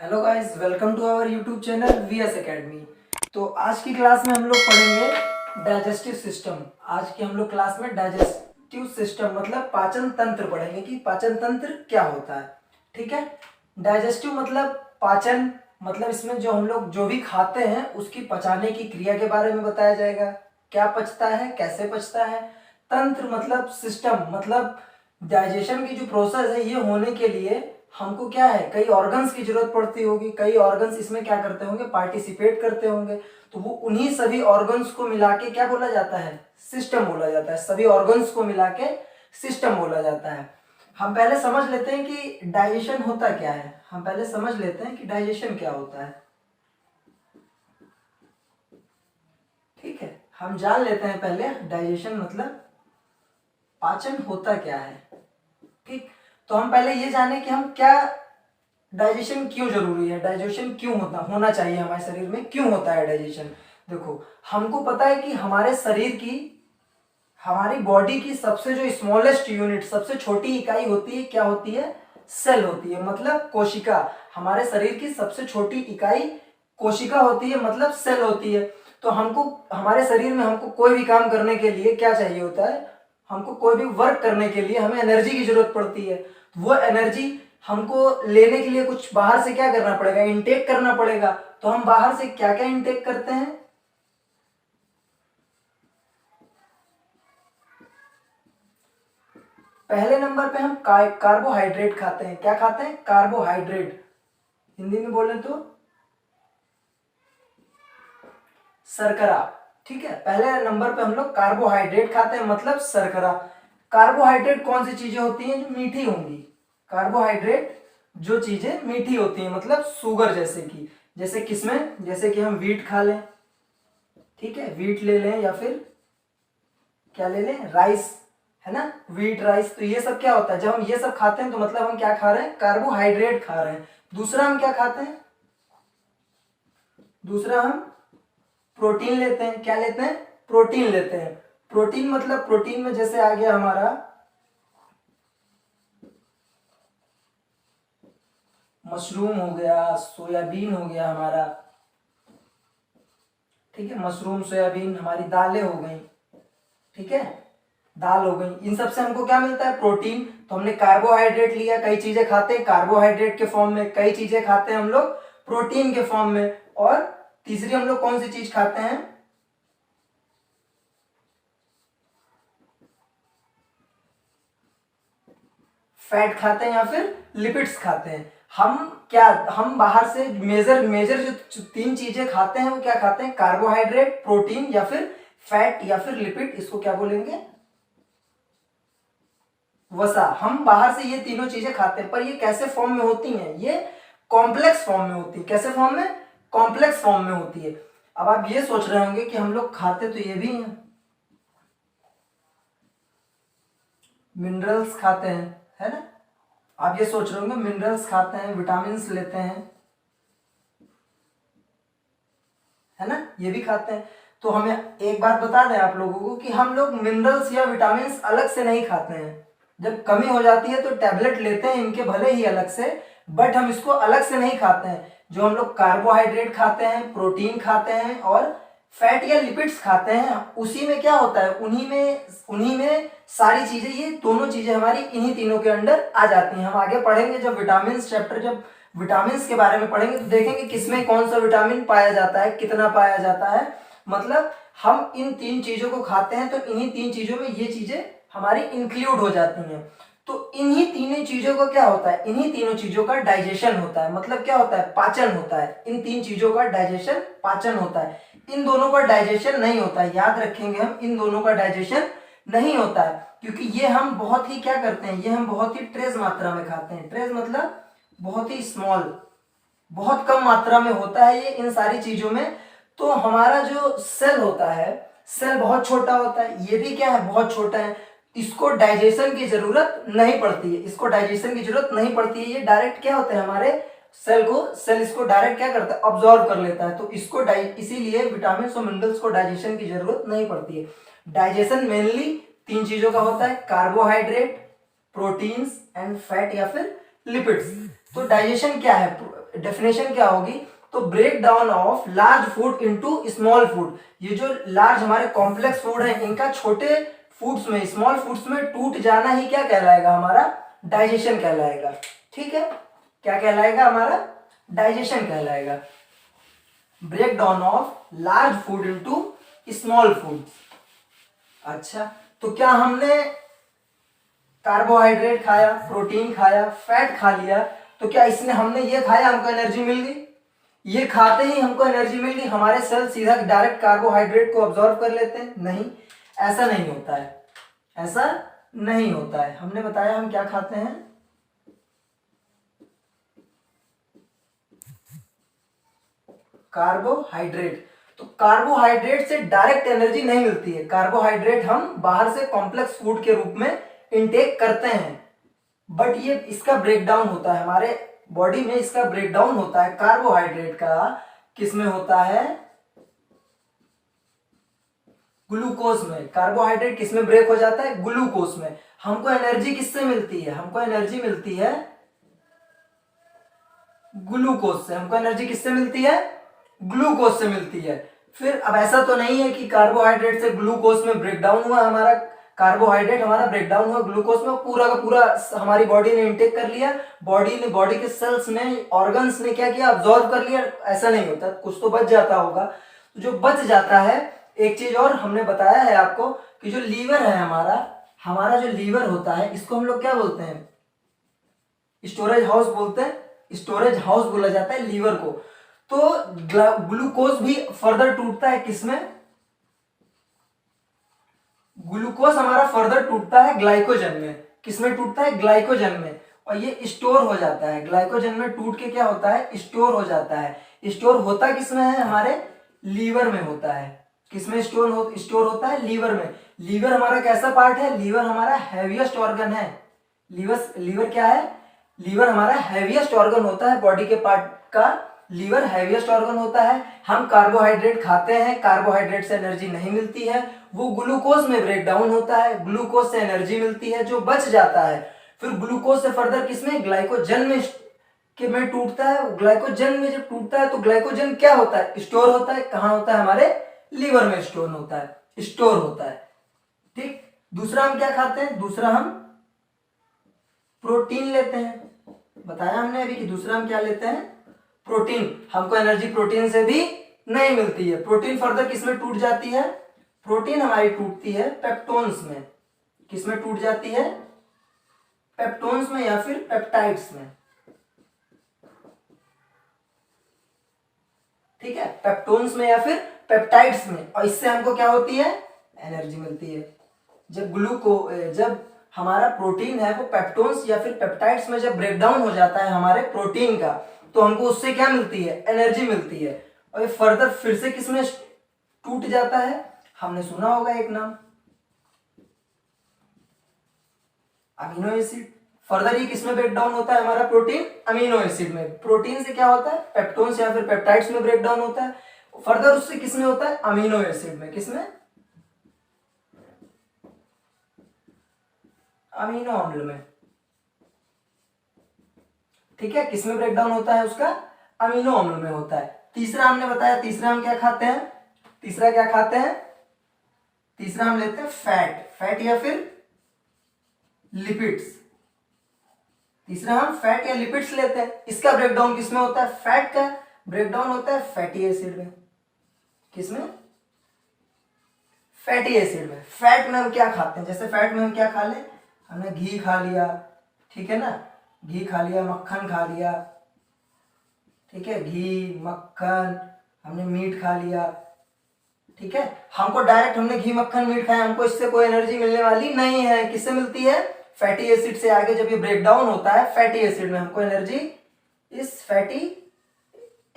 Hello guys, welcome to our YouTube channel VS Academy. तो आज की क्लास में हम लोग पढ़ेंगे डाइजेस्टिव सिस्टम। आज की हम लोग क्लास में डाइजेस्टिव सिस्टम मतलब पाचन तंत्र पढ़ेंगे कि पाचन तंत्र क्या होता है। ठीक है। डाइजेस्टिव मतलब पाचन, मतलब इसमें जो हम लोग जो भी खाते हैं उसकी पचाने की क्रिया के बारे में बताया जाएगा। क्या पचता है, कैसे पचता है। तंत्र मतलब सिस्टम, मतलब डाइजेशन की जो प्रोसेस है ये होने के लिए हमको क्या है, कई ऑर्गन्स की जरूरत पड़ती होगी। कई ऑर्गन्स इसमें क्या करते होंगे, पार्टिसिपेट करते होंगे। तो वो उन्हीं सभी ऑर्गन्स को मिला के क्या बोला जाता है, सिस्टम बोला जाता है। सभी ऑर्गन्स को मिला के सिस्टम बोला जाता है। हम पहले समझ लेते हैं कि डाइजेशन होता क्या है। हम पहले समझ लेते हैं कि डाइजेशन क्या होता है। ठीक है, हम जान लेते हैं पहले डाइजेशन मतलब पाचन होता क्या है। ठीक, तो हम पहले ये जाने कि हम क्या, डाइजेशन क्यों जरूरी है, डाइजेशन क्यों होना चाहिए हमारे शरीर में, क्यों होता है डाइजेशन। देखो, हमको पता है कि हमारे शरीर की, हमारी बॉडी की सबसे जो स्मॉलेस्ट यूनिट, सबसे छोटी इकाई होती है, क्या होती है, सेल होती है, मतलब कोशिका। हमारे शरीर की सबसे छोटी इकाई कोशिका होती है, मतलब सेल होती है। तो हमको, हमारे शरीर में हमको कोई भी काम करने के लिए क्या चाहिए होता है, हमको कोई भी वर्क करने के लिए हमें एनर्जी की जरूरत पड़ती है। वो एनर्जी हमको लेने के लिए कुछ बाहर से क्या करना पड़ेगा, इनटेक करना पड़ेगा। तो हम बाहर से क्या क्या इनटेक करते हैं। पहले नंबर पे हम कार्बोहाइड्रेट खाते हैं। क्या खाते हैं, कार्बोहाइड्रेट। हिंदी में बोले तो शर्करा। ठीक है, पहले नंबर पे हम लोग कार्बोहाइड्रेट खाते हैं, मतलब शर्करा। कार्बोहाइड्रेट कौन सी चीजें होती हैं जो मीठी होंगी। कार्बोहाइड्रेट जो चीजें मीठी होती हैं, मतलब शुगर जैसे कि, जैसे किसमें, जैसे कि हम वीट खा लें। ठीक है, वीट ले लें या फिर क्या ले लें, राइस, है ना, वीट राइस। तो ये सब क्या होता है, जब हम ये सब खाते हैं तो मतलब हम क्या खा रहे हैं, कार्बोहाइड्रेट खा रहे हैं। दूसरा हम क्या खाते हैं, दूसरा हम प्रोटीन लेते हैं। क्या लेते हैं, प्रोटीन लेते हैं। प्रोटीन मतलब, प्रोटीन में जैसे आ गया हमारा मशरूम हो गया, सोयाबीन हो गया हमारा। ठीक है, मशरूम, सोयाबीन, हमारी दालें हो गई। ठीक है, दाल हो गई। इन सब से हमको क्या मिलता है, प्रोटीन। तो हमने कार्बोहाइड्रेट लिया, कई चीजें खाते हैं कार्बोहाइड्रेट के फॉर्म में, कई चीजें खाते हैं हम लोग प्रोटीन के फॉर्म में। और तीसरी हम लोग कौन सी चीज खाते हैं, फैट खाते हैं या फिर लिपिड्स खाते हैं। हम क्या, हम बाहर से मेजर मेजर जो तीन चीजें खाते हैं वो क्या खाते हैं, कार्बोहाइड्रेट, प्रोटीन या फिर फैट या फिर लिपिड। इसको क्या बोलेंगे, वसा। हम बाहर से ये तीनों चीजें खाते हैं, पर ये कैसे फॉर्म में होती हैं, ये कॉम्प्लेक्स फॉर्म में होती है। कैसे फॉर्म में, कॉम्प्लेक्स फॉर्म में होती है। अब आप ये सोच रहे होंगे कि हम लोग खाते तो ये भी हैं, मिनरल्स खाते हैं, है ना। आप ये सोच रहे होंगे मिनरल्स खाते हैं, विटामिन लेते हैं, है ना, ये भी खाते हैं। तो हमें एक बात बता दें आप लोगों को कि हम लोग मिनरल्स या विटामिन अलग से नहीं खाते हैं। जब कमी हो जाती है तो टैबलेट लेते हैं इनके, भले ही अलग से, बट हम इसको अलग से नहीं खाते हैं। जो हम लोग कार्बोहाइड्रेट खाते हैं, प्रोटीन खाते हैं और फैट या लिपिड्स खाते हैं, उसी में क्या होता है, उन्हीं में सारी चीजें, ये दोनों चीजें हमारी इन्हीं तीनों के अंडर आ जाती हैं। हम आगे पढ़ेंगे जब विटामिन चैप्टर, जब विटामिन के बारे में पढ़ेंगे तो देखेंगे किसमें कौन सा विटामिन पाया जाता है, कितना पाया जाता है। मतलब हम इन तीन चीजों को खाते हैं तो इन्हीं तीन चीजों में ये चीजें हमारी इंक्लूड हो जाती हैं। तो इन्हीं तीनों चीजों का क्या होता है, इन्हीं तीनों चीजों का डाइजेशन होता है। मतलब क्या होता है, पाचन होता है। इन तीन चीजों का डाइजेशन, पाचन होता है। इन दोनों का डाइजेशन नहीं होता है, याद रखेंगे हम, इन दोनों का डाइजेशन नहीं होता है। क्योंकि ये हम बहुत ही क्या करते हैं, ये हम बहुत ही ट्रेस मात्रा में खाते हैं। ट्रेस मतलब बहुत ही स्मॉल, बहुत कम मात्रा में होता है ये इन सारी चीजों में। तो हमारा जो सेल होता है, सेल बहुत छोटा होता है। ये भी क्या है, बहुत छोटा है। इसको डाइजेशन की जरूरत नहीं पड़ती है, इसको डाइजेशन की जरूरत नहीं पड़ती है। ये डायरेक्ट क्या होता है, हमारे सेल को, सेल इसको डायरेक्ट क्या करता है, ऑब्जॉर्व कर लेता है। तो इसको इसीलिए विटामिन और मिनरल्स को डाइजेशन की जरूरत नहीं पड़ती है। डाइजेशन मेनली तीन चीजों का होता है, कार्बोहाइड्रेट, प्रोटीन्स एंड फैट या फिर लिपिड्स। तो डाइजेशन क्या है, डेफिनेशन क्या होगी, तो break down of large food into small food, ये जो लार्ज हमारे कॉम्प्लेक्स फूड है इनका छोटे फूड्स में, स्मॉल फूड्स में टूट जाना ही क्या कहलाएगा, हमारा डाइजेशन कहलाएगा। ठीक है, क्या कहलाएगा, हमारा डाइजेशन कहलाएगा। Break down of large food into small food. अच्छा, तो क्या हमने कार्बोहाइड्रेट खाया, प्रोटीन खाया, फैट खा लिया, तो क्या इसने हमने ये खाया हमको एनर्जी मिल गई, ये खाते ही हमको एनर्जी मिल गई, हमारे सेल सीधा डायरेक्ट कार्बोहाइड्रेट को ऑब्जॉर्व कर लेते हैं? नहीं, ऐसा नहीं होता है, ऐसा नहीं होता है। हमने बताया हम क्या खाते हैं, कार्बोहाइड्रेट। तो कार्बोहाइड्रेट से डायरेक्ट एनर्जी नहीं मिलती है, कार्बोहाइड्रेट हम बाहर से कॉम्प्लेक्स फूड के रूप में इनटेक करते हैं, बट ये इसका ब्रेकडाउन होता है हमारे बॉडी में, इसका ब्रेकडाउन होता है कार्बोहाइड्रेट का, किसमें होता है, ग्लूकोज में। कार्बोहाइड्रेट किसमें ब्रेक हो जाता है, ग्लूकोज में। हमको एनर्जी किससे मिलती है, हमको एनर्जी मिलती है ग्लूकोज से। हमको एनर्जी किससे मिलती है, ग्लूकोज से मिलती है। फिर अब ऐसा तो नहीं है कि कार्बोहाइड्रेट से ग्लूकोज में ब्रेकडाउन हुआ, हमारा कार्बोहाइड्रेट हमारा ब्रेकडाउन हुआ ग्लूकोज में, पूरा का पूरा हमारी बॉडी ने इंटेक कर लिया, बॉडी के सेल्स ने, ऑर्गन्स ने क्या किया, अब्सॉर्ब कर लिया, ऐसा नहीं होता, कुछ तो बच जाता होगा। तो जो बच जाता है, एक चीज और हमने बताया है आपको कि जो लीवर है हमारा जो लीवर होता है, इसको हम लोग क्या बोलते हैं, स्टोरेज हाउस बोलते हैं, स्टोरेज हाउस बोला जाता है लीवर को। तो ग्लूकोज भी फर्दर टूटता है किसमें, ग्लूकोज हमारा फर्दर टूटता है ग्लाइकोजन में। किसमें टूटता है, ग्लाइकोजन में, और ये स्टोर हो जाता है ग्लाइकोजन में, टूट के क्या होता है, स्टोर हो जाता है। स्टोर होता किसमें है, हमारे लीवर में होता है। किसमें स्टोर होता है, लीवर में। लीवर हमारा कैसा पार्ट है, लीवर हमारा हैवीएस्ट ऑर्गन है। लीवर क्या है, लीवर हमारा हैवीएस्ट ऑर्गन होता है बॉडी के पार्ट का, लीवर हैवीएस्ट ऑर्गन होता है। हम कार्बोहाइड्रेट खाते हैं, कार्बोहाइड्रेट से एनर्जी नहीं मिलती है, वो ग्लूकोज में ब्रेक डाउन होता है, ग्लूकोज से एनर्जी मिलती है, जो बच जाता है फिर ग्लूकोज से फर्दर किसमें, ग्लाइकोजन में टूटता है। ग्लाइकोजन में जब टूटता है तो ग्लाइकोजन क्या होता है, स्टोर होता है। कहां होता है, हमारे लीवर में स्टोर होता है। ठीक, दूसरा हम क्या खाते हैं, दूसरा हम प्रोटीन लेते हैं। बताया हमने अभी कि दूसरा हम क्या लेते हैं, प्रोटीन। हमको एनर्जी प्रोटीन से भी नहीं मिलती है। प्रोटीन फर्दर किसमें टूट जाती है, प्रोटीन हमारी टूटती है पेप्टोन्स में। किसमें टूट जाती है, पेप्टोन्स में या फिर पेप्टाइड्स में। ठीक है, पेप्टोन्स में या फिर पेप्टाइड्स में, और इससे हमको क्या होती है, एनर्जी मिलती है। जब हमारा प्रोटीन है वो पेप्टोन्स या फिर पेप्टाइड्स में जब ब्रेकडाउन हो जाता है हमारे प्रोटीन का, तो हमको उससे क्या मिलती है, एनर्जी मिलती है। और ये फर्दर फिर से किसमें टूट जाता है, हमने सुना होगा एक नाम, अमीनो एसिड। फर्दर ये किसमें ब्रेकडाउन होता है, हमारा प्रोटीन अमीनो एसिड में। प्रोटीन से क्या होता है, पेप्टोन्स या फिर पेप्टाइड्स में ब्रेकडाउन होता है, फर्दर उससे किसमें होता है, अमीनो एसिड में। किसमें, अमीनो अम्ल में। ठीक है, किसमें ब्रेकडाउन होता है उसका, अमीनो अम्ल में होता है। तीसरा हमने बताया, तीसरा हम क्या खाते हैं, तीसरा हम लेते हैं फैट या फिर लिपिड्स। तीसरा हम फैट या लिपिड्स लेते हैं। इसका ब्रेकडाउन किसमें होता है, फैट का ब्रेकडाउन होता है फैटी एसिड में। किसमें, फैटी एसिड में। फैट में हम क्या खाते हैं, जैसे फैट में हम क्या खा लें, हमने घी खा लिया, ठीक है ना, घी खा लिया, मक्खन खा लिया, ठीक है, घी मक्खन, हमने मीट खा लिया। ठीक है, हमको डायरेक्ट हमने घी मक्खन मीट खाया, हमको इससे कोई एनर्जी मिलने वाली नहीं है। किससे मिलती है, फैटी एसिड से। आगे जब ये ब्रेकडाउन होता है फैटी एसिड में, हमको एनर्जी इस फैटी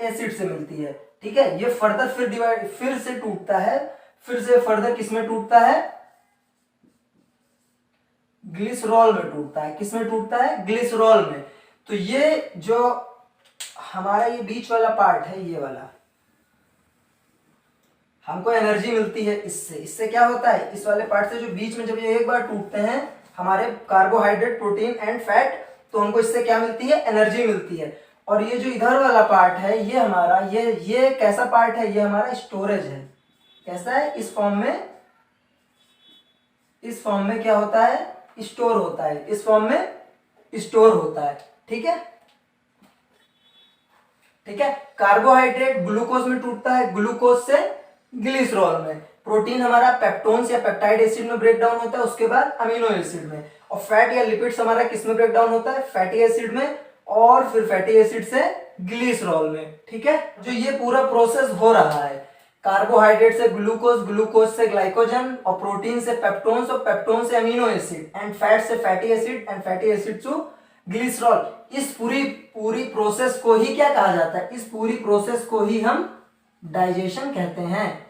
एसिड से मिलती है। ठीक है, ये फर्दर फिर से टूटता है, फिर से फर्दर किसमें टूटता है, ग्लिसरॉल में टूटता है। किसमें टूटता है, ग्लिसरॉल में। तो ये जो हमारा ये बीच वाला पार्ट है, ये वाला, हमको एनर्जी मिलती है इससे क्या होता है, इस वाले पार्ट से जो बीच में जब ये एक बार टूटते हैं हमारे कार्बोहाइड्रेट, प्रोटीन एंड फैट, तो हमको इससे क्या मिलती है, एनर्जी मिलती है। और ये जो इधर वाला पार्ट है ये हमारा ये कैसा पार्ट है, ये हमारा स्टोरेज है। कैसा है, इस फॉर्म में क्या होता है, स्टोर होता है, इस फॉर्म में स्टोर होता है। ठीक है, ठीक है। कार्बोहाइड्रेट ग्लूकोज में टूटता है, ग्लूकोज से ग्लिसरॉल में। प्रोटीन हमारा पेप्टोन्स या पेप्टाइड एसिड में ब्रेक डाउन होता है, उसके बाद अमीनो एसिड में। और फैट या लिपिड्स हमारा किस में ब्रेक डाउन होता है, फैटी एसिड में, और फिर फैटी एसिड से ग्लिसरॉल में। ठीक है, जो ये पूरा प्रोसेस हो रहा है, कार्बोहाइड्रेट से ग्लूकोज, ग्लूकोज से ग्लाइकोजन, और प्रोटीन से पेप्टोन्स, और पेप्टोन से अमीनो एसिड, एंड फैट से fatty acid, and fatty acid to glycerol. इस पूरी प्रोसेस को ही क्या कहा जाता है, इस पूरी प्रोसेस को ही हम डाइजेशन कहते हैं।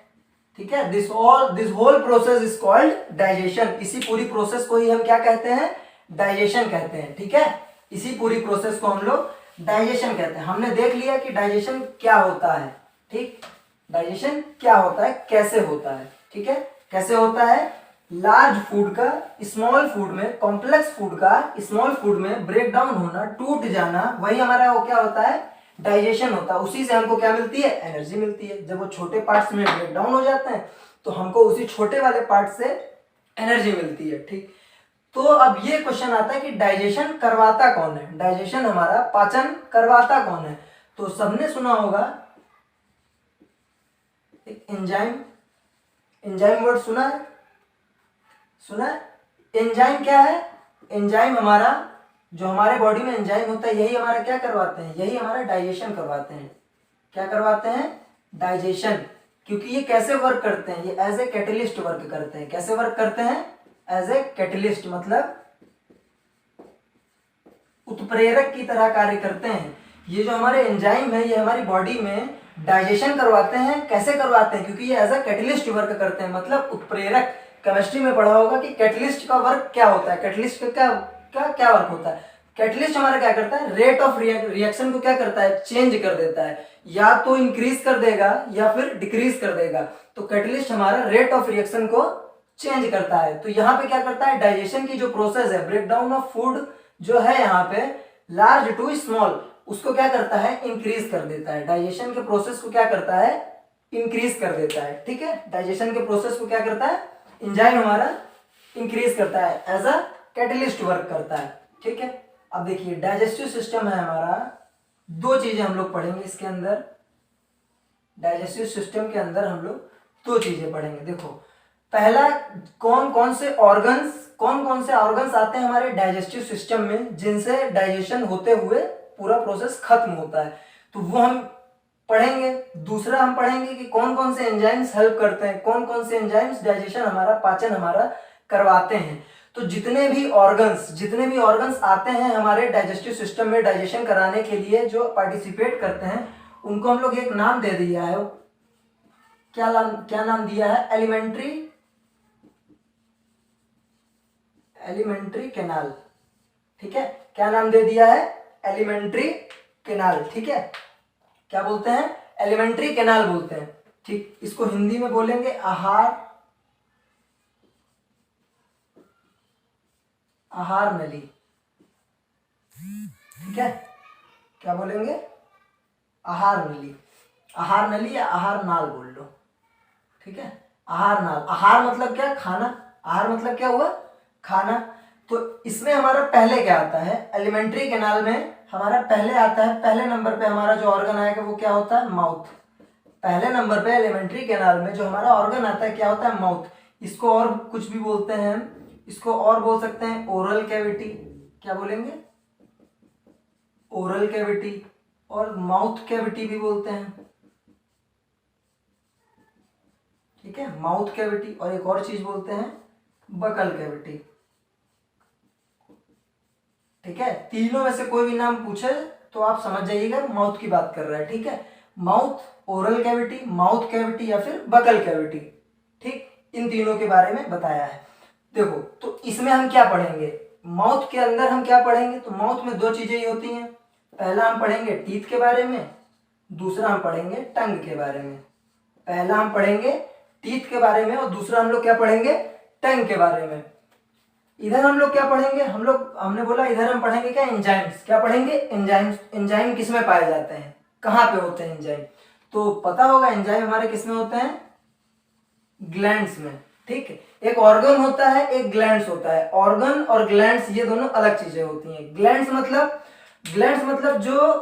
ठीक है, this whole process is called digestion. इसी पूरी प्रोसेस को ही हम क्या कहते हैं, डाइजेशन कहते हैं। ठीक है, इसी पूरी प्रोसेस को हम लोग डाइजेशन कहते हैं। हमने देख लिया कि डाइजेशन क्या होता है। ठीक, डाइजेशन क्या होता है, कैसे होता है। ठीक है, कैसे होता है, लार्ज फूड का स्मॉल फूड में, कॉम्प्लेक्स फूड का स्मॉल फूड में ब्रेक डाउन होना, टूट जाना, वही हमारा वो क्या होता है, डाइजेशन होता है। उसी से हमको क्या मिलती है, एनर्जी मिलती है। जब वो छोटे पार्ट्स में ब्रेक डाउन हो जाते हैं तो हमको उसी छोटे वाले पार्ट से एनर्जी मिलती है। ठीक, तो अब ये क्वेश्चन आता है कि डाइजेशन करवाता कौन है, डाइजेशन हमारा पाचन करवाता कौन है। तो सबने सुना होगा एक एंजाइम, एंजाइम वर्ड सुना है, सुना है। एंजाइम क्या है, एंजाइम हमारा, जो हमारे बॉडी में एंजाइम होता है, यही हमारा क्या करवाते हैं, यही हमारा डाइजेशन करवाते हैं। क्या करवाते हैं, डाइजेशन। क्योंकि ये कैसे वर्क करते हैं, ये एज ए कैटलिस्ट वर्क करते हैं। कैसे वर्क करते हैं, एज ए कैटलिस्ट, मतलब उत्प्रेरक की तरह कार्य करते हैं। ये जो हमारे एंजाइम है, ये हमारी बॉडी में डाइजेशन करवाते हैं। कैसे करवाते हैं, क्योंकि ये एज ए कैटलिस्ट वर्क करते हैं, मतलब उत्प्रेरक। केमिस्ट्री में पढ़ा होगा कि कैटलिस्ट का वर्क क्या होता है, कैटलिस्ट का क्या क्या क्या वर्क होता है। कैटलिस्ट हमारा क्या करता है, रेट ऑफ रिएक्शन को क्या करता है, चेंज कर देता है, या तो इंक्रीज कर देगा या फिर डिक्रीज कर देगा। तो कैटलिस्ट हमारा रेट ऑफ रिएक्शन को चेंज करता है। तो यहाँ पे क्या करता है, डाइजेशन की जो प्रोसेस है, ब्रेक डाउन ऑफ फूड जो है यहाँ पे, लार्ज टू स्मॉल, उसको क्या करता है, इंक्रीज कर देता है। डाइजेशन के प्रोसेस को क्या करता है, इंक्रीज कर देता है। ठीक है, डाइजेशन के प्रोसेस को क्या करता है, एंजाइम हमारा इंक्रीज करता है, एज अ कैटलिस्ट वर्क करता है। ठीक है, अब देखिए डाइजेस्टिव सिस्टम है हमारा, दो चीजें हम लोग पढ़ेंगे इसके अंदर। डाइजेस्टिव सिस्टम के अंदर हम लोग दो चीजें पढ़ेंगे। देखो, पहला, कौन कौन से ऑर्गन्स आते हैं हमारे डाइजेस्टिव सिस्टम में, जिनसे डाइजेशन होते हुए पूरा प्रोसेस खत्म होता है, तो वो हम पढ़ेंगे। दूसरा हम पढ़ेंगे कि कौन कौन से एंजाइम्स हेल्प करते हैं, कौन कौन से एंजाइम्स डाइजेशन हमारा, पाचन हमारा करवाते हैं। तो जितने भी ऑर्गन्स आते हैं हमारे डाइजेस्टिव सिस्टम में डाइजेशन कराने के लिए, जो पार्टिसिपेट करते हैं, उनको हम लोग एक नाम दे दिया है। क्या नाम दिया है, एलिमेंट्री कैनाल। ठीक है, क्या नाम दे दिया है, एलिमेंट्री कैनाल। ठीक है, क्या बोलते हैं, एलिमेंट्री कैनाल बोलते हैं। ठीक, इसको हिंदी में बोलेंगे आहार नली। ठीक है, क्या बोलेंगे, आहार नली या आहार नाल बोल लो। ठीक है, आहार नाल, आहार मतलब क्या, खाना, आहार मतलब क्या हुआ, खाना। तो इसमें हमारा पहले क्या आता है, एलिमेंट्री कैनाल में हमारा पहले आता है, पहले नंबर पे हमारा जो ऑर्गन आएगा वो क्या होता है, माउथ। पहले नंबर पे एलिमेंट्री कैनाल में जो हमारा ऑर्गन आता है क्या होता है, माउथ। इसको और कुछ भी बोलते हैं हम, इसको और बोल सकते हैं ओरल कैविटी। क्या बोलेंगे, ओरल कैविटी, और माउथ कैविटी भी बोलते हैं। ठीक है, माउथ कैविटी, और एक और चीज बोलते हैं बकल कैविटी। ठीक है, तीनों में से कोई भी नाम पूछे तो आप समझ जाइएगा माउथ की बात कर रहा है। ठीक है, mouth, oral cavity, mouth cavity या फिर बकल कैविटी। ठीक, इन तीनों के बारे में बताया है। देखो, तो इसमें हम क्या पढ़ेंगे, माउथ के अंदर हम क्या पढ़ेंगे, तो माउथ में दो चीजें ही होती हैं। पहला हम पढ़ेंगे टीथ के बारे में, दूसरा हम पढ़ेंगे टंग के बारे में। पहला हम पढ़ेंगे टीथ के बारे में और दूसरा हम लोग क्या पढ़ेंगे, टंग के बारे में। इधर हम लोग क्या पढ़ेंगे, हमने बोला इधर हम पढ़ेंगे क्या, एंजाइम्स। क्या पढ़ेंगे, एंजाइम्स। एंजाइम किस में पाए जाते हैं, कहाँ पे होते हैं एंजाइम, तो पता होगा एंजाइम हमारे किस में होते हैं, ग्लैंड्स में। ठीक है, एक ऑर्गन होता है, एक ग्लैंड्स होता है। ऑर्गन और ग्लैंड्स ये दोनों अलग चीजें होती हैं। ग्लैंड्स मतलब जो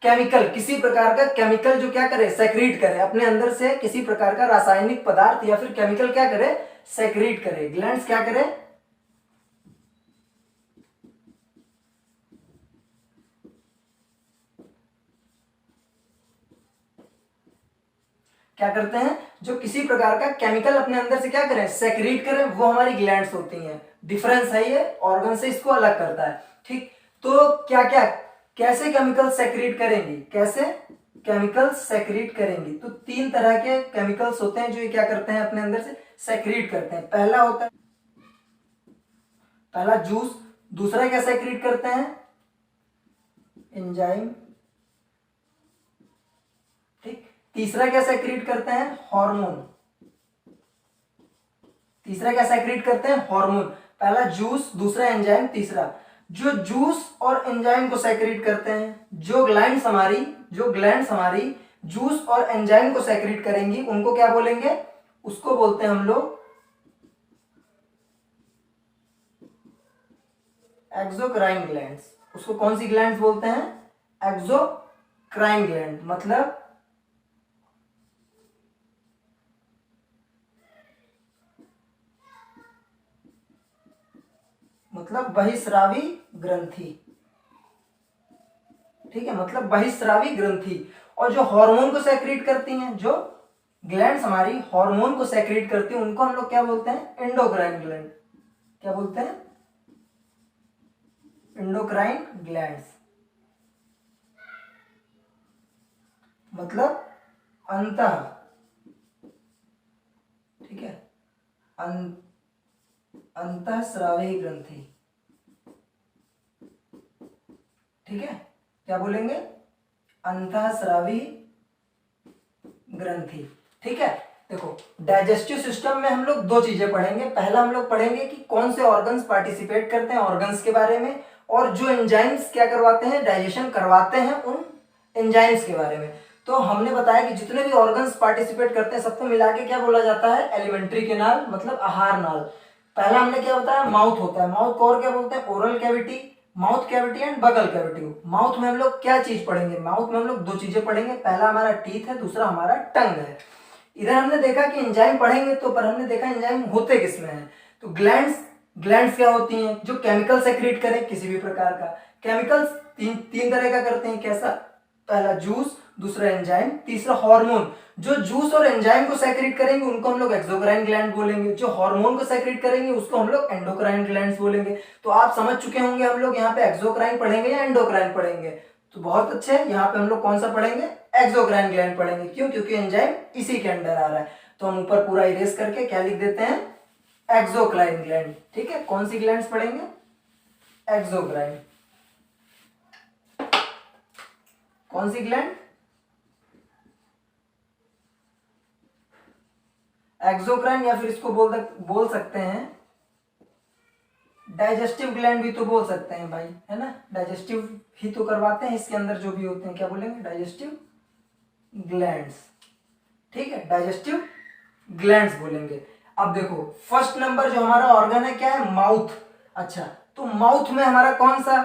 केमिकल, किसी प्रकार का केमिकल जो क्या करे, सेक्रीट करे अपने अंदर से, किसी प्रकार का रासायनिक पदार्थ या फिर केमिकल क्या करे, सेक्रीट करे। ग्लैंड्स क्या करे, क्या करते हैं, जो किसी प्रकार का केमिकल अपने अंदर से क्या करें, सेक्रीट करें, वो हमारी ग्लैंड्स होती हैं। डिफरेंस है ये, ऑर्गन से इसको अलग करता है। ठीक, तो क्या क्या, कैसे केमिकल सेक्रीट करेंगी, कैसे केमिकल सेक्रीट करेंगी, तो तीन तरह के केमिकल्स होते हैं जो ये क्या करते हैं, अपने अंदर से सेक्रीट करते हैं। पहला होता है, पहला जूस। दूसरा क्या सेक्रीट करते हैं, एंजाइम। ठीक, तीसरा क्या सेक्रीट करते हैं, हार्मोन। तीसरा क्या सेक्रेट करते हैं, हार्मोन। पहला जूस, दूसरा एंजाइम, तीसरा। जो जूस और एंजाइम को सेक्रेट करते हैं, जो ग्लैंड्स हमारी जूस और एंजाइम को सेक्रेट करेंगी, उनको क्या बोलेंगे, उसको बोलते हैं हम लोग एक्सोक्राइन ग्लैंड्स। उसको कौन सी ग्लैंड्स बोलते हैं, एक्सोक्राइन ग्लैंड। मतलब बहिस्रावी ग्रंथि। ठीक है, मतलब बहिस्रावी ग्रंथि। और जो हार्मोन को सेक्रेट करती हैं, जो ग्लैंड्स हमारी हार्मोन को सेक्रेट करती हैं, उनको हम लोग क्या बोलते हैं, एंडोक्राइन ग्लैंड। क्या बोलते हैं, एंडोक्राइन ग्लैंड्स। मतलब अंतः, ठीक है, अंतःस्रावी ग्रंथि। ठीक है, क्या बोलेंगे, अंतःस्रावी ग्रंथि। ठीक है, देखो डाइजेस्टिव सिस्टम में हम लोग दो चीजें पढ़ेंगे। पहला हम लोग पढ़ेंगे कि कौन से ऑर्गन्स पार्टिसिपेट करते हैं, ऑर्गन्स के बारे में, और जो एंजाइम्स क्या करवाते हैं, डाइजेशन करवाते हैं उन एंजाइम्स के बारे में। तो हमने बताया कि जितने भी ऑर्गन्स पार्टिसिपेट करते हैं सबको मिला के क्या बोला जाता है, एलिमेंट्री कैनाल, मतलब आहार नाल। पहला हमने क्या बताया, माउथ होता है। माउथ को और क्या बोलते हैं, oral cavity, mouth cavity and बगल कैविटी। माउथ में हम लोग क्या चीज पढ़ेंगे, माउथ में हम लोग दो चीजें पढ़ेंगे। पहला हमारा टीथ है, दूसरा हमारा टंग है। इधर हमने देखा कि एंजाइम पढ़ेंगे, तो पर हमने देखा एंजाइम होते किसमें हैं, तो ग्लैंड्स क्या होती हैं, जो केमिकल सेक्रेट करें किसी भी प्रकार का। केमिकल्स तीन तरह का करते हैं, कैसा, पहला जूस, दूसरा एंजाइम, तीसरा हार्मोन। जो जूस और एंजाइम को सेक्रेट करेंगे उनको हम लोग एक्सोक्राइन ग्लैंड बोलेंगे, जो हार्मोन को सेक्रेट करेंगे उसको हम लोग एंडोक्राइन ग्लैंड्स बोलेंगे। तो आप समझ चुके होंगे हम लोग यहाँ पे एक्सोक्राइन पढ़ेंगे या एंडोक्राइन पढ़ेंगे, तो बहुत अच्छे। यहाँ पे हम लोग कौन सा पढ़ेंगे, एक्सोक्राइन ग्लैंड पढ़ेंगे। क्यों, क्योंकि एंजाइम इसी के अंडर आ रहा है। तो हम ऊपर पूरा इरेज करके क्या लिख देते हैं, एक्सोक्राइन ग्लैंड। ठीक है, कौन सी ग्लैंड्स पढ़ेंगे, एक्सोक्राइन। कौन सी ग्लैंड, एक्सोक्राइन, या फिर इसको बोल सकते हैं डाइजेस्टिव ग्लैंड भी तो बोल सकते हैं भाई, है ना। डाइजेस्टिव ही तो करवाते हैं इसके अंदर जो भी होते हैं, क्या बोलेंगे, डाइजेस्टिव ग्लैंड्स। ठीक है, डाइजेस्टिव ग्लैंड्स बोलेंगे। अब देखो फर्स्ट नंबर जो हमारा ऑर्गन है क्या है, माउथ। अच्छा, तो माउथ में हमारा कौन सा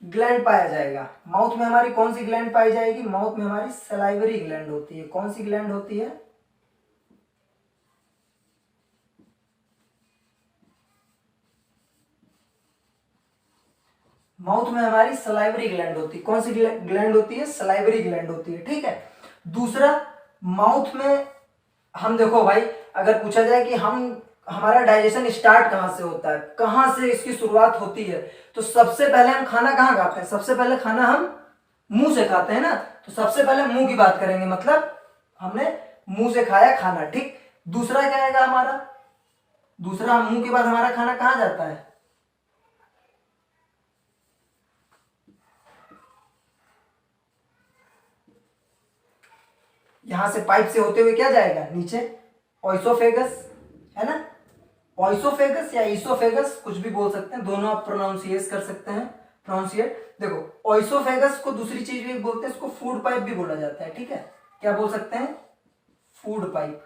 ग्लैंड पाया जाएगा, माउथ में हमारी कौन सी ग्लैंड पाई जाएगी, माउथ में हमारी सलाइवरी ग्लैंड होती है। कौन सी ग्लैंड होती है, माउथ में हमारी सलाइवरी ग्लैंड होती है। कौन सी ग्लैंड होती है, सलाइवरी ग्लैंड होती है। ठीक है, दूसरा माउथ में हम देखो भाई, अगर पूछा जाए कि हमारा डाइजेशन स्टार्ट कहां से होता है, कहां से इसकी शुरुआत होती है, तो सबसे पहले हम खाना कहां खाते हैं, सबसे पहले खाना हम मुंह से खाते हैं ना। तो सबसे पहले मुंह की बात करेंगे, मतलब हमने मुंह से खाया खाना। ठीक, दूसरा क्या आएगा हमारा, दूसरा मुंह के बाद हमारा खाना कहां जाता है, यहां से पाइप से होते हुए क्या जाएगा, नीचे, ओइसोफेगस, है ना। ऑइसोफेगस या ईसोफेगस कुछ भी बोल सकते हैं, दोनों आप प्रोनाउंसिएट कर सकते हैं, प्रोनाउंसिएट। देखो ऑइसोफेगस को दूसरी चीज भी बोलते हैं, इसको फूड पाइप भी बोला जाता है, ठीक है। क्या बोल सकते हैं? फूड पाइप,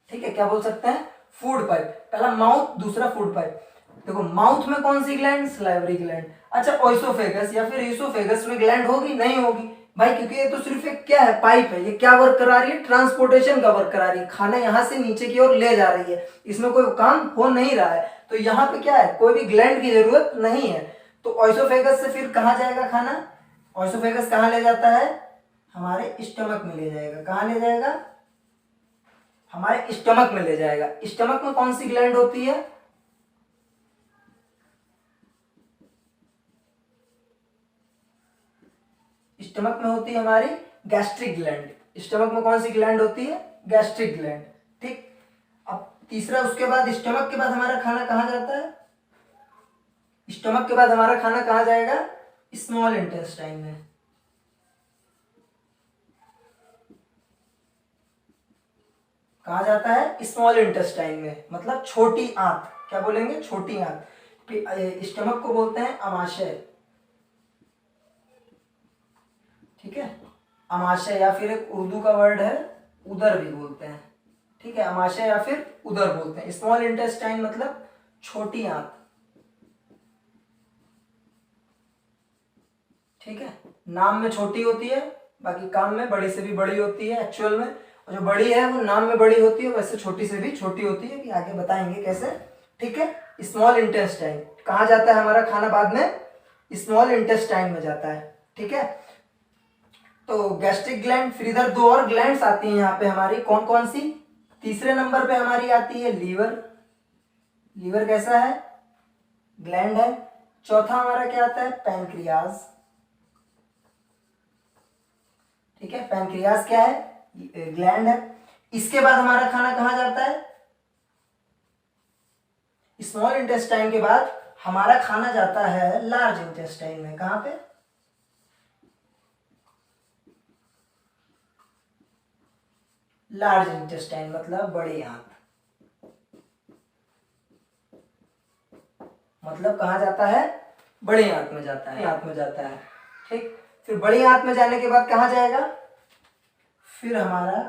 ठीक है। क्या बोल सकते हैं? Food pipe. पहला माउथ, दूसरा फूड पाइप। देखो माउथ में कौन सी ग्लैंड? Salivary gland. अच्छा ऑइसोफेगस या फिर ईसोफेगस में ग्लैंड होगी? नहीं होगी भाई, क्योंकि ये तो सिर्फ एक क्या है? पाइप है। ये क्या वर्क करा रही है? ट्रांसपोर्टेशन का वर्क करा रही है, खाना यहाँ से नीचे की ओर ले जा रही है, इसमें कोई काम हो नहीं रहा है। तो यहाँ पे क्या है? कोई भी ग्लैंड की जरूरत नहीं है। तो ऑइसोफेगस से फिर कहाँ जाएगा खाना? ऑइसोफेगस कहाँ ले जाता है? हमारे स्टमक में ले जाएगा। कहाँ ले जाएगा? हमारे स्टमक में ले जाएगा। स्टमक में कौन सी ग्लैंड होती है? स्टमक में होती है हमारी गैस्ट्रिक ग्लैंड। स्टमक में कौन सी ग्लैंड होती है? गैस्ट्रिक ग्लैंड, ठीक। अब तीसरा, उसके बाद स्टमक के बाद हमारा खाना कहाँ जाता है? स्टमक के बाद हमारा खाना कहाँ जाएगा? स्मॉल इंटेस्टाइन में। कहा जाता है? स्मॉल इंटेस्टाइन में, मतलब छोटी आंत। क्या बोलेंगे? छोटी आंत। स्टमक को बोलते हैं अमाशय, ठीक है। अमाशय या फिर एक उर्दू का वर्ड है उदर भी बोलते हैं, ठीक है। अमाशय या फिर उदर बोलते हैं। स्मॉल इंटेस्टाइन मतलब छोटी आंत, ठीक है। नाम में छोटी होती है, बाकी काम में बड़ी से भी बड़ी होती है एक्चुअल में। और जो बड़ी है वो नाम में बड़ी होती है, वैसे छोटी से भी छोटी होती है, कि आगे बताएंगे कैसे, ठीक है। स्मॉल इंटेस्टाइन कहाँ जाता है हमारा खाना? बाद में स्मॉल इंटेस्टाइन में जाता है, ठीक है। तो गैस्ट्रिक ग्लैंड, फिर इधर दो और ग्लैंड्स आती हैं यहाँ पे हमारी, कौन कौन सी? तीसरे नंबर पे हमारी आती है लीवर। लीवर कैसा है? ग्लैंड है। चौथा हमारा क्या आता है? पैनक्रियाज, ठीक है। पैनक्रियाज क्या है? ग्लैंड है। इसके बाद हमारा खाना कहाँ जाता है? स्मॉल इंटेस्टाइन के बाद हमारा खाना जाता है लार्ज इंटेस्टाइन में। कहां पे? लार्ज इंटेस्टाइन मतलब बड़ी आंत, मतलब कहां जाता है? बड़ी आंत में जाता है, आंत में जाता है, ठीक। फिर बड़ी आंत में जाने के बाद कहां जाएगा? फिर हमारा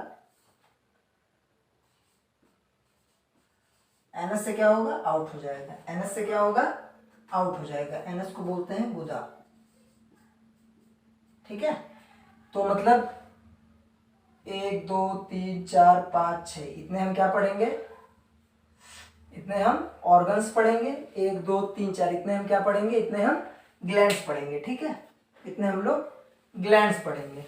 एनस से क्या होगा? आउट हो जाएगा। एनस से क्या होगा? आउट हो जाएगा। एनस को बोलते हैं गुदा, ठीक है। तो मतलब 1 2 3 4 5 6 इतने हम क्या पढ़ेंगे? इतने हम ऑर्गन्स पढ़ेंगे। 1 2 3 4 इतने हम क्या पढ़ेंगे? इतने हम ग्लैंड्स पढ़ेंगे, ठीक है। इतने हम लोग ग्लैंड्स पढ़ेंगे,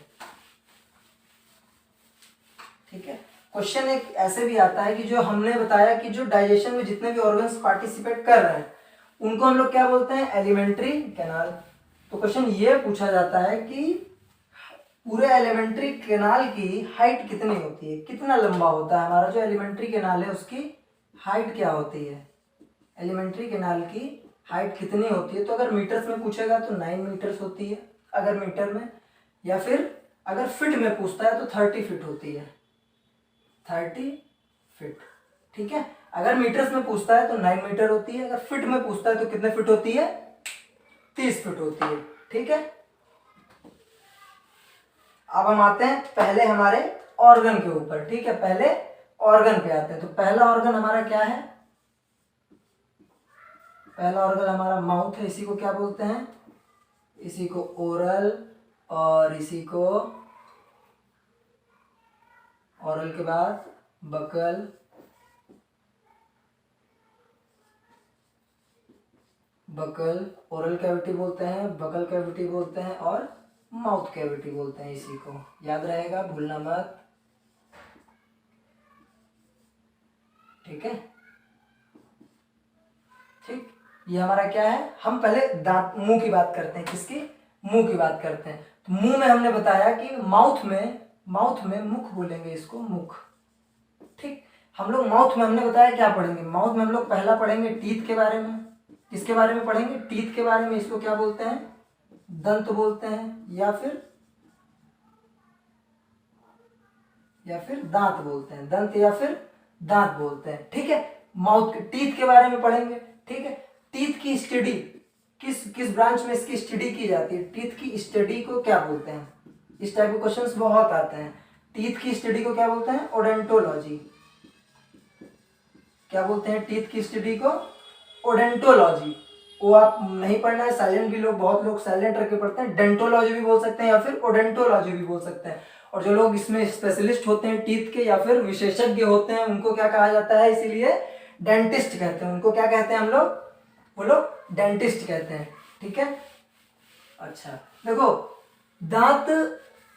ठीक है। क्वेश्चन एक ऐसे भी आता है कि जो हमने बताया कि जो डाइजेशन में जितने भी ऑर्गन्स पार्टिसिपेट कर रहे हैं उनको हम लोग क्या बोलते हैं? Alimentary canal. तो क्वेश्चन ये पूछा जाता है कि पूरे एलिमेंट्री कैनाल की हाइट कितनी होती है? कितना लंबा होता है हमारा जो एलिमेंट्री कैनाल है, उसकी हाइट क्या होती है? एलिमेंट्री कैनाल की हाइट कितनी होती है? तो अगर मीटर्स में पूछेगा तो 9 मीटर्स होती है अगर मीटर में, या फिर अगर फिट में पूछता है तो 30 फीट होती है, 30 फीट, ठीक है। अगर मीटर्स में पूछता है तो 9 मीटर होती है, अगर फीट में पूछता है तो कितने फीट होती है? 30 फीट होती है, ठीक है। अब हम आते हैं पहले हमारे ऑर्गन के ऊपर, ठीक है। पहले ऑर्गन पे आते हैं। तो पहला ऑर्गन हमारा क्या है? पहला ऑर्गन हमारा माउथ है। इसी को क्या बोलते हैं? इसी को ओरल, और इसी को ओरल के बाद बकल, बकल ओरल कैविटी बोलते हैं, बकल कैविटी बोलते हैं, और माउथ कैविटी बोलते हैं। इसी को याद रहेगा, भूलना मत, ठीक है। ठीक, ये हमारा क्या है? हम पहले दांत, मुंह की बात करते हैं। किसकी? मुंह की बात करते हैं। तो मुंह में हमने बताया कि माउथ में मुख बोलेंगे, इसको मुख, ठीक। हम लोग माउथ में हमने बताया क्या पढ़ेंगे? माउथ में हम लोग पहला पढ़ेंगे टीथ के बारे में। किसके बारे में पढ़ेंगे? टीथ के बारे में। इसको क्या बोलते हैं? दंत बोलते हैं, या फिर दांत बोलते हैं। दंत या फिर दांत बोलते हैं, ठीक है। माउथ के टीथ के बारे में पढ़ेंगे। ठीक है, टीथ की स्टडी किस किस ब्रांच में इसकी स्टडी की जाती है, टीथ की स्टडी को क्या बोलते हैं? इस टाइप के क्वेश्चंस बहुत आते हैं। टीथ की स्टडी को क्या बोलते हैं? ओडेंटोलॉजी। क्या बोलते हैं टीथ की स्टडी को? ओडेंटोलॉजी। वो आप नहीं पढ़ना है, साइलेंट भी लोग, बहुत लोग साइलेंट रख के पढ़ते हैं। डेंटोलॉजी भी बोल सकते हैं या फिर ओडेंटोलॉजी भी बोल सकते हैं। और जो लोग इसमें स्पेशलिस्ट होते हैं टीथ के या फिर विशेषज्ञ होते हैं, उनको क्या कहा जाता है? इसीलिए डेंटिस्ट कहते हैं। उनको क्या कहते हैं हम लोग? वो लोग डेंटिस्ट कहते हैं। ठीक है, अच्छा देखो, दांत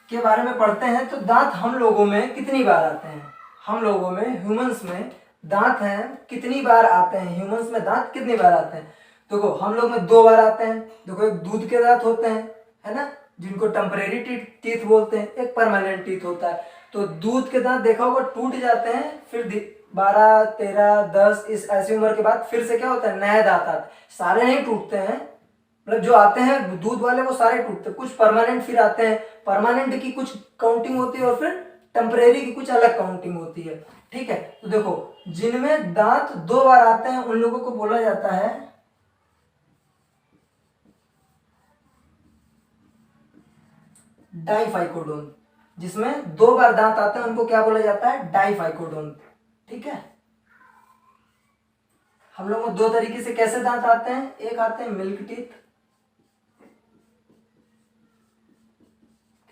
के बारे में पढ़ते हैं तो दांत हम लोगों में कितनी बार आते हैं? हम लोगों में, ह्यूमंस में दांत हैं कितनी बार आते हैं? ह्यूमंस में दांत कितनी बार आते हैं? देखो हम लोग में 2 बार आते हैं। देखो, एक दूध के दांत होते हैं, है ना, जिनको टेम्परेरी टीथ बोलते हैं, एक परमानेंट टीथ होता है। तो दूध के दांत देखा होगा टूट जाते हैं, फिर 12, 13, 10 इस ऐसी उम्र के बाद फिर से क्या होता है? नए दांत आते हैं। सारे नहीं टूटते हैं, मतलब जो आते हैं दूध वाले वो सारे टूटते हैं, कुछ परमानेंट फिर आते हैं। परमानेंट की कुछ काउंटिंग होती है और फिर टेम्परेरी की कुछ अलग काउंटिंग होती है। ठीक है, तो देखो जिनमें दांत 2 बार आते हैं उन लोगों को बोला जाता है डाइफाइकोडोन। जिसमें 2 बार दांत आते हैं उनको क्या बोला जाता है? डाइफाइकोडोन। ठीक है, हम लोग में 2 तरीके से कैसे दांत आते हैं? एक आते हैं मिल्क टीथ।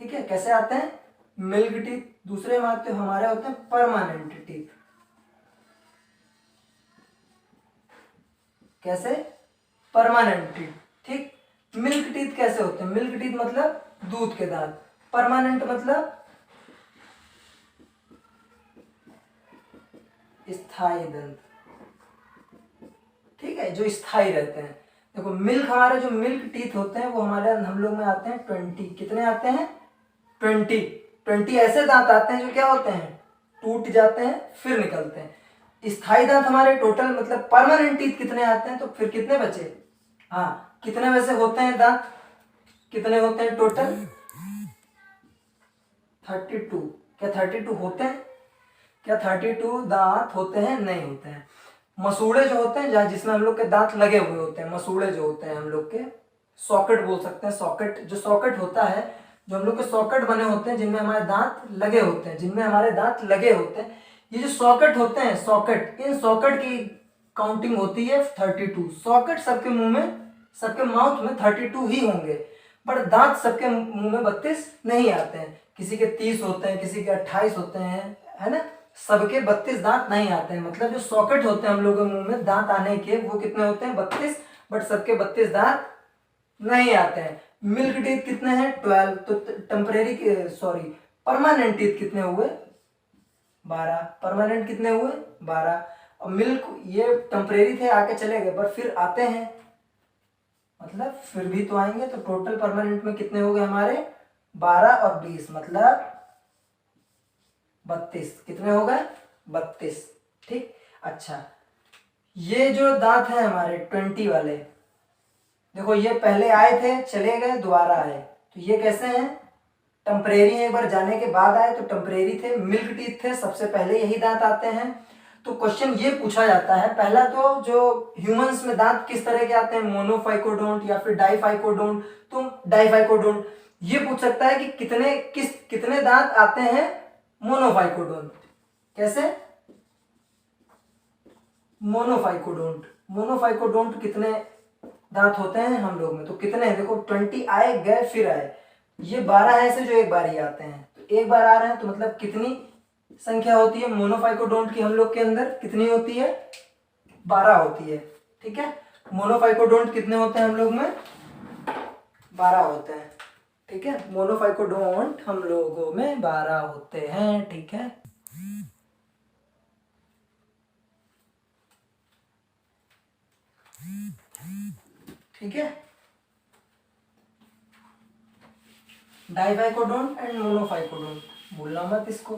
ठीक है, कैसे आते हैं? Milk teeth. दूसरे में आते हमारे होते हैं परमानेंट टीथ। कैसे? Permanent teeth. ठीक, मिल्क टीथ कैसे होते हैं? मिल्क टीथ मतलब दूध के दांत। परमानेंट मतलब स्थायी दंत। ठीक है, जो स्थायी रहते हैं। देखो मिल्क, हमारे जो मिल्क टीथ होते हैं वो हमारे हम लोग में आते हैं 20। कितने आते हैं? 20 ऐसे दांत आते हैं जो क्या होते हैं? टूट जाते हैं फिर निकलते हैं। स्थायी दांत हमारे टोटल मतलब परमानेंट टीथ कितने आते हैं? तो फिर कितने बचे? हाँ, कितने वैसे होते हैं दांत? कितने होते हैं टोटल? 32। क्या 32 होते हैं? क्या 32 दांत होते हैं? नहीं होते हैं। मसूड़े जो होते हैं, जहाँ जिसमें हम लोग के दांत लगे हुए होते हैं, मसूड़े जो होते हैं हम लोग के, सॉकेट बोल सकते हैं। सॉकेट, जो सॉकेट होता है, जो हम लोग के सॉकेट बने होते हैं जिनमें हमारे दांत लगे होते हैं, जिनमें हमारे दांत लगे होते हैं, ये जो सॉकेट होते हैं, सॉकेट, इन सॉकेट की काउंटिंग होती है 32। सॉकेट सबके मुंह में, सबके माउथ में 32 ही होंगे, पर दांत सबके मुंह में 32 नहीं आते हैं। किसी के 30 होते हैं, किसी के 28 होते हैं, है ना। सबके 32 दांत नहीं आते हैं। मतलब जो सॉकेट होते हैं हम लोगों के मुंह में दांत आने के, वो कितने होते हैं? 32। बट सबके 32 दांत नहीं आते हैं। मिल्क टीथ कितने हैं? 12। तो टेम्परेरी, सॉरी, परमानेंट टीथ कितने हुए? 12। परमानेंट कितने हुए? 12। और मिल्क, ये टेम्परेरी थे, आके चले गए, पर फिर आते हैं, मतलब फिर भी तो आएंगे। तो टोटल परमानेंट में कितने हो गए हमारे? 12 और 20 मतलब 32। कितने हो गए? 32। ठीक, अच्छा, ये जो दांत है हमारे 20 वाले, देखो ये पहले आए थे, चले गए, दोबारा आए, तो ये कैसे हैं? टेम्परेरी है, एक बार जाने के बाद आए तो टेम्परेरी थे। मिल्क टीथ थे, सबसे पहले यही दांत आते हैं। तो क्वेश्चन ये पूछा जाता है, पहला तो जो ह्यूमंस में दांत किस तरह के आते हैं, मोनोफाइकोडोंट या फिर डाइफाइकोडोंट। तो डाइफाइकोडोंट ये पूछ सकता है कि कितने दांत आते हैं मोनोफाइकोडोंट। कैसे? मोनोफाइकोडोंट कितने दांत होते हैं हम लोग में? तो कितने हैं? देखो 20 आए, गए, फिर आए। ये 12 है ऐसे जो एक बार ही आते हैं, तो एक बार आ रहे हैं, तो मतलब कितनी संख्या होती है मोनोफाइकोडोंट की? हम लोग के अंदर कितनी होती है? 12 होती है। ठीक है, मोनोफाइकोडोंट कितने होते हैं हम लोग में? 12 होते हैं। ठीक है, मोनोफाइकोडोंट हम लोगों में 12 होते हैं। ठीक है, ठीक है, डाइफाइकोडोंट एंड मोनोफाइकोडोंट बोलना मत इसको।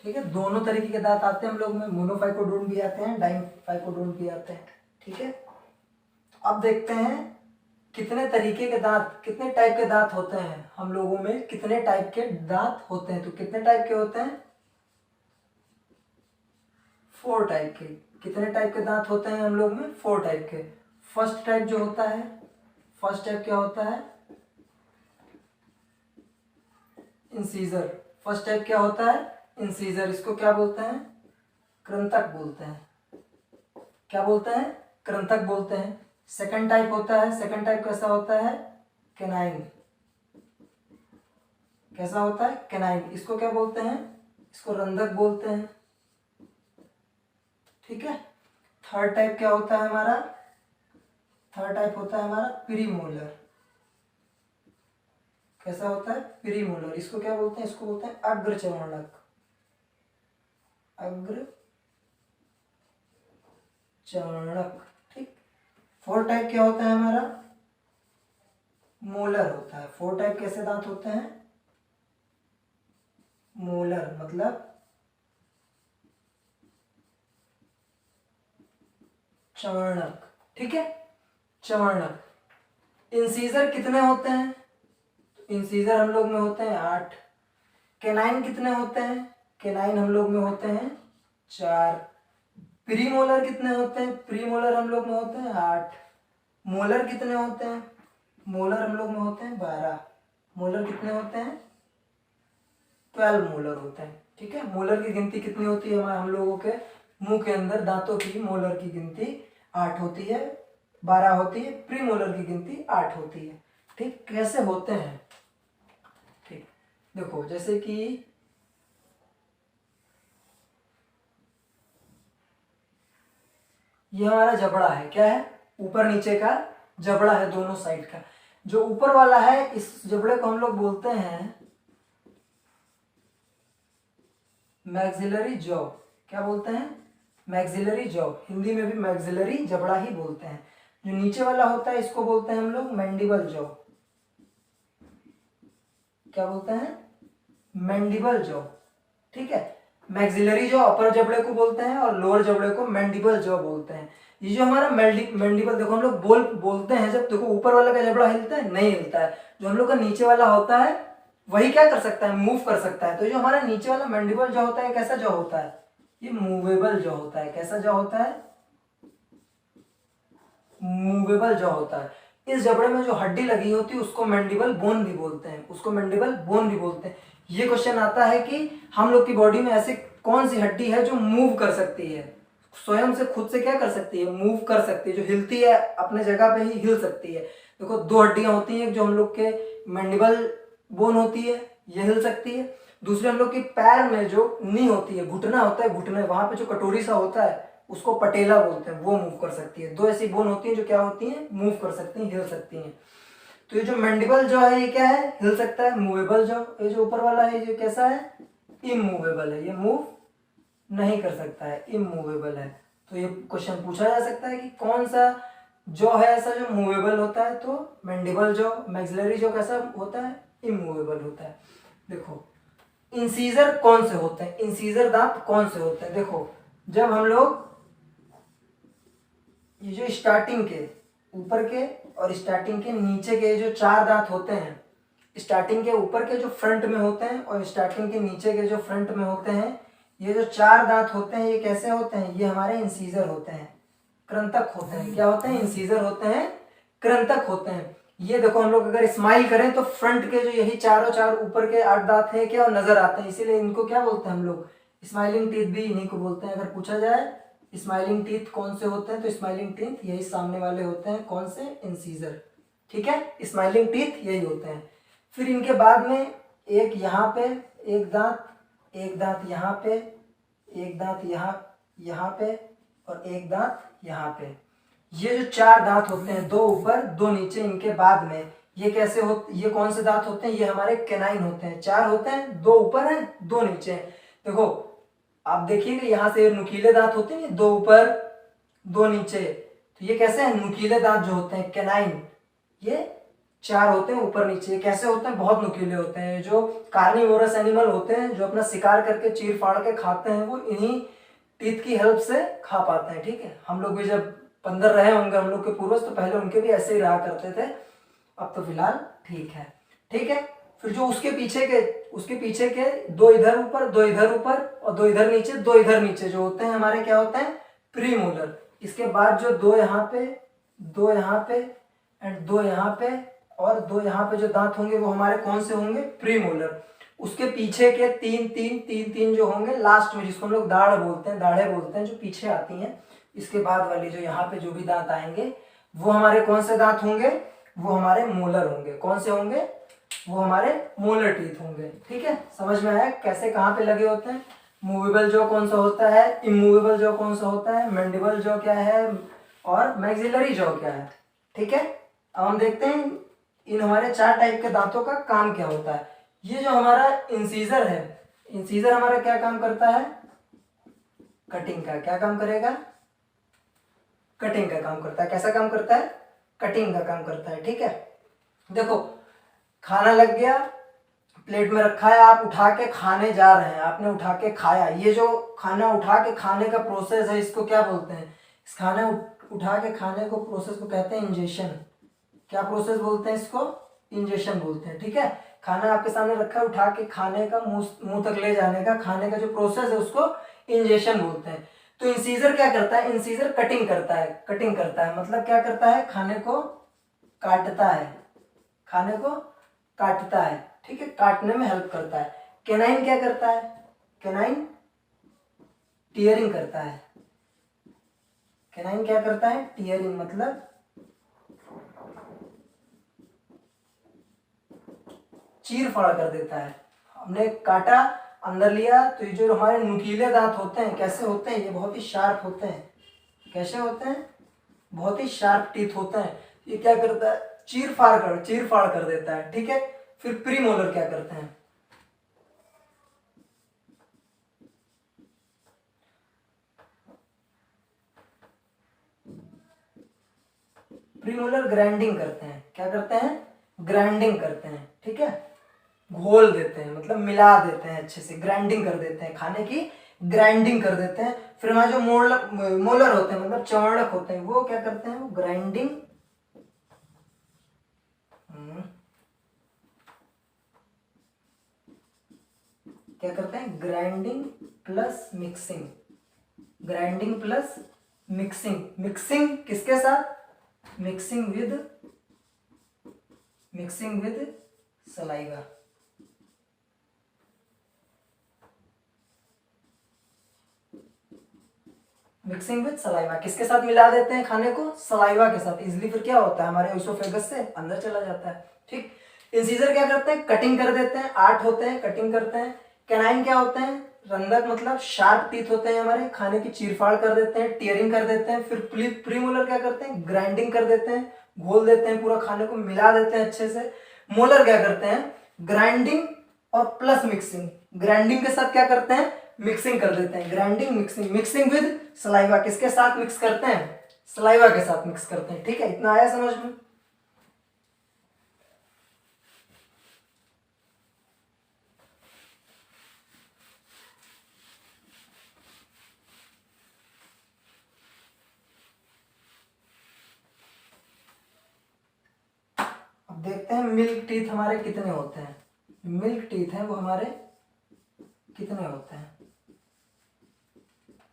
ठीक है, दोनों तरीके के दांत आते हैं हम लोग में, मोनोफाइकोडोंट भी आते हैं, डाइफाइकोडोंट भी आते हैं। ठीक है, अब देखते हैं कितने तरीके के दांत, कितने टाइप के दांत होते हैं हम लोगों में, कितने टाइप के दांत होते हैं। तो कितने टाइप के होते हैं? 4 टाइप के। कितने टाइप के दांत होते हैं हम लोग में? 4 टाइप के। फर्स्ट टाइप जो होता है, फर्स्ट टाइप क्या होता है? इंसीजर। फर्स्ट टाइप क्या होता है? इंसीजर। इसको क्या बोलते हैं? कृंतक बोलते हैं। क्या बोलते हैं? कृंतक बोलते हैं। सेकंड टाइप होता है, सेकंड टाइप कैसा होता है? कैनाइन। कैसा होता है? कैनाइन। इसको क्या बोलते हैं? इसको रंधक बोलते हैं। ठीक है। थर्ड टाइप क्या होता है हमारा? थर्ड टाइप होता है हमारा प्रीमोलर। कैसा होता है? प्रीमोलर। इसको क्या बोलते हैं? इसको बोलते हैं अग्रचर्वणक। अग्र चर्वणक। ठीक। फोर्थ टाइप क्या होता है हमारा? मोलर होता है। फोर टाइप कैसे दांत होते हैं? मोलर मतलब चवर्णक। ठीक है, चवर्णक। इंसीजर कितने होते हैं? इंसीजर हम लोग में होते हैं 8। केनाइन कितने होते हैं? केनाइन हम लोग में होते हैं 4। प्रीमोलर कितने होते हैं? प्रीमोलर हम लोग में होते हैं 8। मोलर कितने होते हैं? मोलर हम लोग में होते हैं 12। मोलर कितने होते हैं? 12 मोलर होते हैं। ठीक है। मोलर की गिनती कितनी होती है हम लोगों के मुंह के अंदर? दांतों की मोलर की गिनती 8 होती है, 12 होती है। प्री मोलर की गिनती 8 होती है। ठीक। कैसे होते हैं? ठीक, देखो जैसे कि ये हमारा जबड़ा है। क्या है? ऊपर नीचे का जबड़ा है, दोनों साइड का। जो ऊपर वाला है इस जबड़े को हम लोग बोलते हैं मैक्सिलरी जॉ। क्या बोलते हैं? Maxillary jaw. हिंदी में भी मैक्सिलरी जबड़ा ही बोलते हैं। जो नीचे वाला होता है इसको बोलते हैं हम लोग मैंडिबल जॉ। क्या बोलते हैं? Mandible jaw. ठीक है। मैक्सिलरी जॉ अपर जबड़े को बोलते हैं और लोअर जबड़े को मैंडिबल जॉ बोलते हैं। ये जो हमारा मैंडिबल, देखो हम लोग बोलते हैं जब, देखो ऊपर वाला का जबड़ा हिलता है? नहीं हिलता है। जो हम लोग का नीचे वाला होता है वही क्या कर सकता है? मूव कर सकता है। तो जो हमारा नीचे वाला मैंडिबल जॉ होता है कैसा जॉ होता है? ये मूवेबल जॉ होता है। कैसा जॉ होता है? मूवेबल जॉ होता है। इस जबड़े में जो हड्डी लगी होती है उसको मैंडिबल बोन भी बोलते हैं। उसको मैंडिबल बोन भी बोलते हैं। ये क्वेश्चन आता है कि हम लोग की बॉडी में ऐसी कौन सी हड्डी है जो मूव कर सकती है, स्वयं से खुद से क्या कर सकती है? मूव कर सकती है, जो हिलती है अपने जगह पे ही हिल सकती है। देखो दो हड्डियां होती हैं, जो हम लोग के मैंडिबल बोन होती है, ये हिल सकती है। दूसरे हम लोग की पैर में जो नी होती है, घुटना होता है, घुटने वहां पे जो कटोरी सा होता है उसको पटेला बोलते हैं, वो मूव कर सकती है। दो ऐसी बोन होती हैं जो क्या होती हैं? मूव कर सकती हैं, हिल सकती हैं। तो ये जो मैंडिबल जो है ये क्या है? हिल सकता है, मूवेबल जो। ये जो ऊपर वाला है ये कैसा है? इमूवेबल है, ये मूव नहीं कर सकता है, इमूवेबल है। तो ये क्वेश्चन पूछा जा सकता है कि कौन सा जो है ऐसा जो मूवेबल होता है? तो मैंडिबल जो। मैक्सिलरी जो कैसा होता है? इमूवेबल होता है। देखो इंसीजर कौन से होते हैं? इंसीजर दांत कौन से होते हैं? देखो जब हम लोग ये जो स्टार्टिंग के ऊपर के और स्टार्टिंग के नीचे के जो 4 दांत होते हैं, स्टार्टिंग के ऊपर के जो फ्रंट में होते हैं और स्टार्टिंग के नीचे के जो फ्रंट में होते हैं, ये जो 4 दांत होते हैं ये कैसे होते हैं? ये हमारे इंसीजर होते हैं, कृंतक होते हैं। क्या होते हैं? इंसीजर होते हैं, कृंतक होते हैं। ये देखो हम लोग अगर स्माइल करें तो फ्रंट के जो यही चारों 4 ऊपर के 8 दांत हैं क्या नजर आते हैं, इसीलिए इनको क्या बोलते हैं हम लोग? स्माइलिंग टीथ भी इन्हीं को बोलते हैं। अगर पूछा जाए स्माइलिंग टीथ कौन से होते हैं तो स्माइलिंग टीथ यही सामने वाले होते हैं। कौन से? इंसीजर। ठीक है, स्माइलिंग टीथ यही होते हैं। फिर इनके बाद में एक यहाँ पे एक दांत, एक दांत यहाँ पे, एक दांत यहाँ पे और एक दांत यहाँ पे। ये जो 4 दांत होते हैं, 2 ऊपर 2 नीचे, इनके बाद में ये कैसे ये कौन से दांत होते हैं? ये हमारे कैनाइन होते हैं। 4 होते हैं, 2 ऊपर है 2 नीचे हैं। देखो आप देखिएगा यहाँ से नुकीले दांत होते हैं, 2 ऊपर 2 नीचे। तो ये कैसे हैं? नुकीले दांत जो होते हैं कैनाइन, ये 4 होते हैं ऊपर नीचे। कैसे होते हैं? बहुत नुकीले होते हैं। जो कार्निवोरस एनिमल होते हैं, जो अपना शिकार करके चीर फाड़ के खाते हैं, वो इन्हीं टीथ की हेल्प से खा पाते हैं। ठीक है। हम लोग भी जब बंदर रहे होंगे हम लोग के पूर्वज, तो पहले उनके भी ऐसे ही रहा करते थे। अब तो फिलहाल ठीक है। ठीक है। फिर जो उसके पीछे के दो इधर ऊपर, दो इधर ऊपर और दो इधर नीचे, दो इधर नीचे जो होते हैं हमारे क्या होते हैं, प्रीमोलर। इसके बाद जो दो यहाँ पे, दो यहाँ पे एंड दो यहाँ पे और दो यहाँ पे जो दांत होंगे वो हमारे कौन से होंगे, प्रीमोलर। उसके पीछे के तीन तीन तीन तीन जो होंगे लास्ट में, जिसको हम लोग दाढ़ बोलते हैं, दाढ़े बोलते हैं, जो पीछे आती हैं इसके बाद वाली, जो यहाँ पे जो भी दांत आएंगे वो हमारे कौन से दांत होंगे, वो हमारे मोलर होंगे। कौन से होंगे, वो हमारे मोलर टीथ होंगे। ठीक है, समझ में आया कैसे कहाँ पे लगे होते हैं। मूवेबल जॉ कौन सा होता है, इमूवेबल जॉ कौन सा होता है, मैंडिबल जॉ क्या है और मैक्सिलरी जॉ क्या है। ठीक है, अब हम देखते हैं इन हमारे 4 टाइप के दांतों का काम क्या होता है। ये जो हमारा इंसीजर है, इंसीजर हमारा क्या काम करता है, कटिंग का। क्या काम करेगा, कटिंग का काम करता है। कैसा काम करता है, कटिंग का काम करता है। ठीक है, देखो खाना लग गया, प्लेट में रखा है, आप उठा के खाने जा रहे हैं, आपने उठा के खाया। ये जो खाना उठा के खाने का प्रोसेस है इसको क्या बोलते हैं, इस खाना उठा के खाने को प्रोसेस को कहते हैं इंजेशन। क्या प्रोसेस बोलते हैं इसको, इंजेशन बोलते हैं। ठीक है, खाना आपके सामने रखा है, उठा के खाने का मुंह तक ले जाने का, खाने का जो प्रोसेस है उसको इंजेशन बोलते हैं। तो इंसीजर क्या करता है, इंसीजर कटिंग करता है। कटिंग करता है मतलब क्या करता है, खाने को काटता है, खाने को काटता है। ठीक है, काटने में हेल्प करता है। कैनाइन क्या करता है, कैनाइन टीयरिंग करता है। कैनाइन क्या करता है, टीयरिंग मतलब चीर फाड़ कर देता है। हमने काटा, अंदर लिया, तो ये जो हमारे नुकीले दांत होते हैं कैसे होते हैं, ये बहुत ही शार्प होते हैं। कैसे होते हैं, बहुत ही शार्प टीथ होते हैं। ये क्या करता है, चीर फाड़ कर देता है। ठीक है, फिर प्रीमोलर क्या करते हैं, प्रीमोलर ग्राइंडिंग करते हैं। क्या करते हैं, ग्राइंडिंग करते हैं। ठीक है, घोल देते हैं मतलब मिला देते हैं, अच्छे से ग्राइंडिंग कर देते हैं, खाने की ग्राइंडिंग कर देते हैं। फिर हमारे जो मोलर होते हैं मतलब चवर्णक होते हैं, वो क्या करते हैं, वो ग्राइंडिंग क्या करते हैं, grinding plus mixing. Grinding plus mixing. Mixing किसके साथ, mixing with saliva. Mixing with saliva किसके साथ मिला देते हैं, खाने को सलाइवा के साथ। इजिली फिर क्या होता है, हमारे इसोफेगस से अंदर चला जाता है। ठीक, इंसीजर क्या करते हैं, कटिंग कर देते हैं। 8 होते हैं, कटिंग करते हैं। कैनाइन क्या होते हैं, रंधक मतलब शार्प टीथ होते हैं हमारे, खाने की चीरफाड़ कर देते हैं, टीयरिंग कर देते हैं। फिर प्रीमोलर क्या करते हैं, ग्राइंडिंग कर देते हैं, घोल देते हैं, पूरा खाने को मिला देते हैं अच्छे से। मोलर क्या करते हैं, ग्राइंडिंग और प्लस मिक्सिंग। ग्राइंडिंग के साथ क्या करते हैं, मिक्सिंग कर देते हैं। Grinding mixing, mixing with saliva किसके साथ मिक्स करते हैं, सलाइवा के साथ मिक्स करते हैं। ठीक है, इतना आया समझ में। अब देखते हैं मिल्क टीथ हमारे कितने होते हैं। मिल्क टीथ है वो हमारे कितने होते हैं।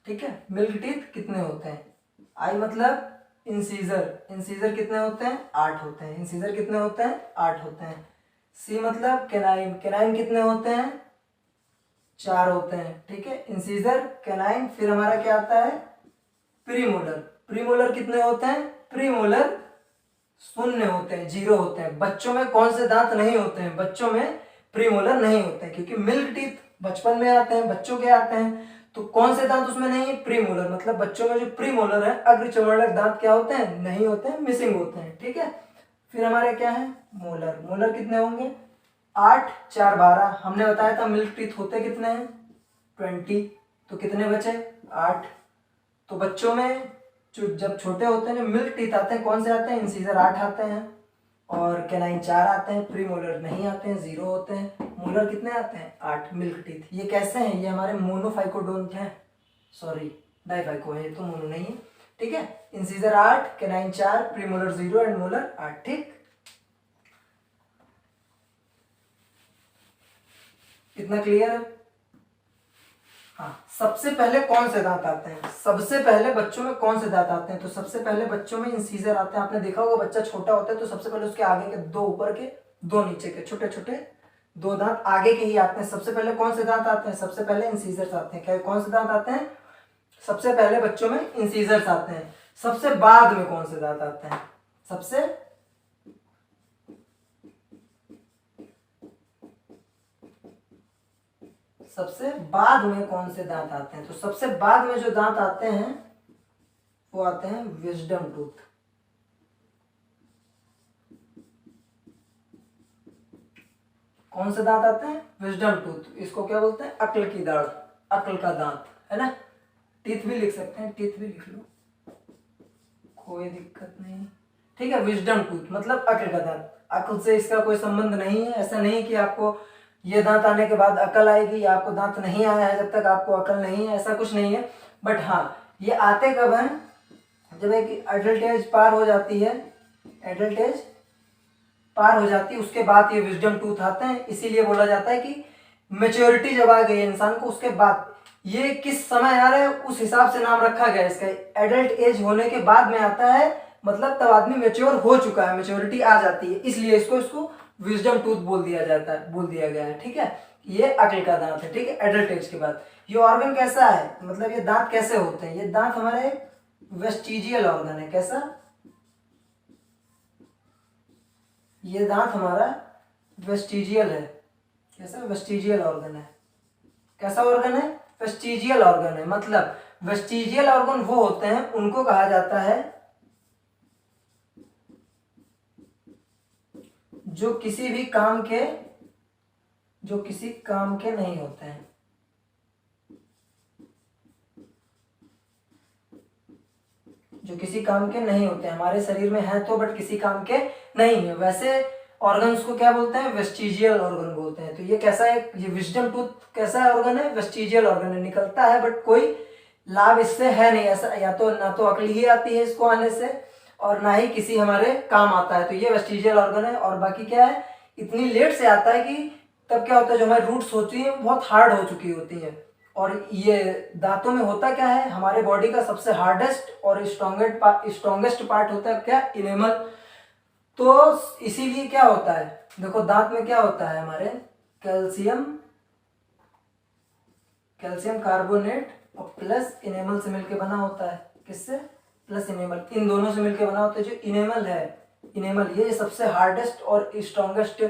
ठीक है, मिल्क टीथ कितने होते हैं, आई मतलब इंसीजर। इंसीजर कितने होते हैं, 8 होते हैं। इंसीजर कितने होते हैं, 8 होते हैं। सी मतलब कैनाइन। कैनाइन कितने होते हैं, 4 होते हैं। ठीक है, इंसीजर, कैनाइन, फिर हमारा क्या आता है, प्रीमोलर। प्रीमोलर कितने होते हैं, प्रीमोलर 0 होते हैं, 0 होते हैं। बच्चों में कौन से दांत नहीं होते हैं, बच्चों में प्रीमोलर नहीं होते हैं, क्योंकि मिल्क टीथ बचपन में आते हैं, बच्चों के आते हैं। तो कौन से दांत उसमें नहीं है, प्रीमोलर। मतलब बच्चों में जो प्रीमोलर है, अग्रचर्वणक दांत क्या होते हैं, नहीं होते हैं, मिसिंग होते हैं। ठीक है, फिर हमारे क्या है, मोलर। मोलर कितने होंगे, 8, 4, 12। हमने बताया था मिल्क टीथ होते कितने हैं, 20। तो कितने बचे, 8। तो बच्चों में जो जब छोटे होते हैं मिल्क टीथ आते हैं, कौन से आते हैं, इंसीजर 8 आते हैं और कैनाइन 4 आते हैं। प्रीमोलर नहीं आते हैं, 0 होते हैं। मोलर कितने आते हैं, 8 मिल्क टीथ। ये कैसे हैं, ये हमारे मोनोफाइकोडोंट हैं, सॉरी डाइफाइको है, तो मोनो नहीं है। ठीक है, incisor 8, canine 4, premolar 0 and molar 8। ठीक, इतना क्लियर है? हाँ, सबसे पहले कौन से दांत आते हैं? सबसे पहले बच्चों में कौन से दांत आते हैं? तो सबसे पहले बच्चों में इंसीजर आते हैं। आपने देखा होगा बच्चा छोटा होता है तो सबसे पहले उसके आगे के दो ऊपर के दो नीचे के छोटे छोटे दो दांत आगे के ही आते हैं। सबसे पहले कौन से दांत आते हैं? सबसे पहले इंसीजर्स आते हैं। क्या कौन से दांत आते हैं? सबसे पहले बच्चों में इंसीजर्स आते हैं। सबसे बाद में कौन से दांत आते हैं? सबसे बाद में कौन से दांत आते हैं? तो सबसे बाद में जो दांत आते हैं वो आते हैं विजडम टूथ। कौन से दांत आते हैं? Wisdom tooth. इसको क्या बोलते हैं? अक्ल की दाढ़, अक्ल का दांत, है ना? टीथ भी लिख सकते हैं, टीथ भी लिख लो, कोई दिक्कत नहीं। ठीक है, विजडम टूथ मतलब अक्ल का दांत। अक्ल से इसका कोई संबंध नहीं है। ऐसा नहीं कि आपको ये दांत आने के बाद अकल आएगी या आपको दांत नहीं आया है जब तक आपको अकल नहीं है, ऐसा कुछ नहीं है। बट हाँ, ये आते कब हैं? जब एक एडल्ट एज पार हो जाती है, एडल्ट एज पार हो जाती है उसके बाद ये विजडम टूथ आते हैं। इसीलिए बोला जाता है कि मेच्योरिटी जब आ गई है इंसान को उसके बाद। ये किस समय आ रहा है उस हिसाब से नाम रखा गया इसका। एडल्ट एज होने के बाद में आता है, मतलब तब आदमी मेच्योर हो चुका है, मेच्योरिटी आ जाती है, इसलिए इसको विजडम टूथ बोल दिया जाता है, बोल दिया गया है। ठीक है, ये अक्ल का दांत है। ठीक है, एडल्ट एज के बाद। ये ऑर्गन कैसा है, मतलब ये दांत कैसे होते हैं? ये दांत हमारे वेस्टिजियल ऑर्गन है। कैसा? ये दांत हमारा वेस्टिजियल है। कैसा? वेस्टिजियल ऑर्गन है। कैसा ऑर्गन है? वेस्टिजियल ऑर्गन है। मतलब वेस्टिजियल ऑर्गन वो होते हैं, उनको कहा जाता है जो किसी काम के नहीं होते हैं। जो किसी काम के नहीं होते हैं, हमारे शरीर में है तो बट किसी काम के नहीं है, वैसे ऑर्गन्स को क्या बोलते हैं? वेस्टिजियल ऑर्गन बोलते हैं। तो ये कैसा है? ये विजडम टूथ कैसा ऑर्गन है? वेस्टिजियल ऑर्गन है। निकलता है बट कोई लाभ इससे है नहीं। ऐसा या तो ना तो अकल ही आती है इसको आने से और ना ही किसी हमारे काम आता है। तो ये वेस्टिजियल ऑर्गन है। और बाकी क्या है, इतनी लेट से आता है कि तब क्या होता है, जो हमारी रूट्स होती है बहुत हार्ड हो चुकी होती है। और ये दांतों में होता क्या है, हमारे बॉडी का सबसे हार्डेस्ट और स्ट्रॉन्गेस्ट पार्ट होता है क्या? इनेमल। तो इसीलिए क्या होता है, देखो दांत में क्या होता है हमारे, कैल्शियम कार्बोनेट और प्लस इनेमल से मिलकर बना होता है। किससे? प्लस इनेमल, इन दोनों से मिलकर बना होता है। जो इनेमल है, इनेमल ये सबसे हार्डेस्ट और स्ट्रॉन्गेस्ट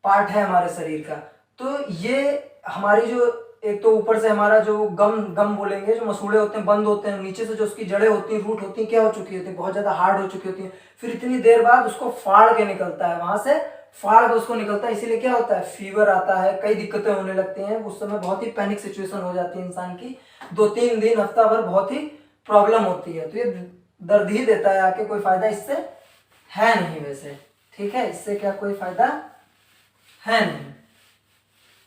पार्ट है हमारे शरीर का। तो ये हमारी जो एक तो ऊपर से हमारा जो गम बोलेंगे, जो मसूड़े होते हैं बंद होते हैं, नीचे से जो उसकी जड़ें होती हैं, रूट होती हैं, क्या हो चुकी होती है? बहुत ज्यादा हार्ड हो चुकी होती है। फिर इतनी देर बाद उसको फाड़ के निकलता है, वहां से फाड़ के उसको निकलता है। इसीलिए क्या होता है? फीवर आता है, कई दिक्कतें होने लगती हैं। उस समय बहुत ही पैनिक सिचुएशन हो जाती है इंसान की। 2-3 दिन, हफ्ता भर बहुत ही प्रॉब्लम होती है। तो ये दर्द ही देता है आके, कोई फायदा इससे है नहीं वैसे। ठीक है, इससे क्या कोई फायदा है नहीं।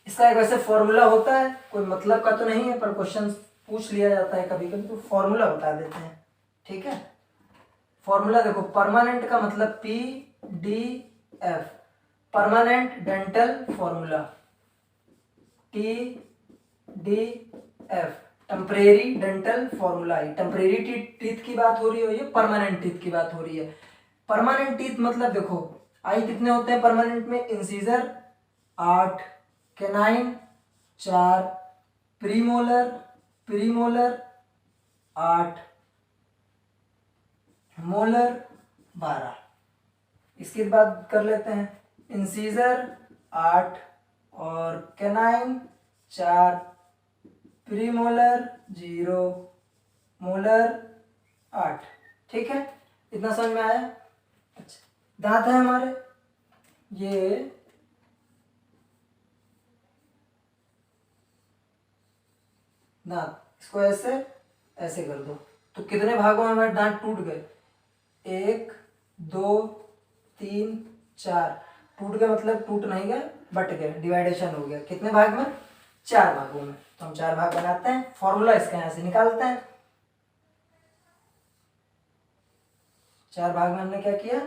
इसका एक वैसे फॉर्मूला होता है, कोई मतलब का तो नहीं है पर क्वेश्चन पूछ लिया जाता है कभी कभी, तो फॉर्मूला बता देते हैं। ठीक है, फॉर्मूला देखो, परमानेंट का मतलब PDF, permanent dental formula TDF, temporary dental formula. Temporary teeth की बात हो रही है, ये परमानेंट टीथ की बात हो रही है। परमानेंट टीथ मतलब देखो, आई कितने होते हैं परमानेंट में? Incisor 8, canine 4, premolar 8, molar 12। इसके बाद कर लेते हैं, इंसीजर 8 और कैनाइन 4, प्रीमोलर 0, मोलर 8। ठीक है, इतना समझ में आया? अच्छा, दांत है हमारे ये दांत, इसको ऐसे कर दो तो कितने भागों में हमारे दांत टूट गए? 1 2 3 4। टूट गए मतलब टूट नहीं गए, बट गए, डिवाइडेशन हो गया। कितने भाग में? 4 भागों में। तो हम 4 भाग बनाते हैं, फॉर्मूला इसका यहाँ से निकालते हैं। 4 भाग में हमने क्या किया?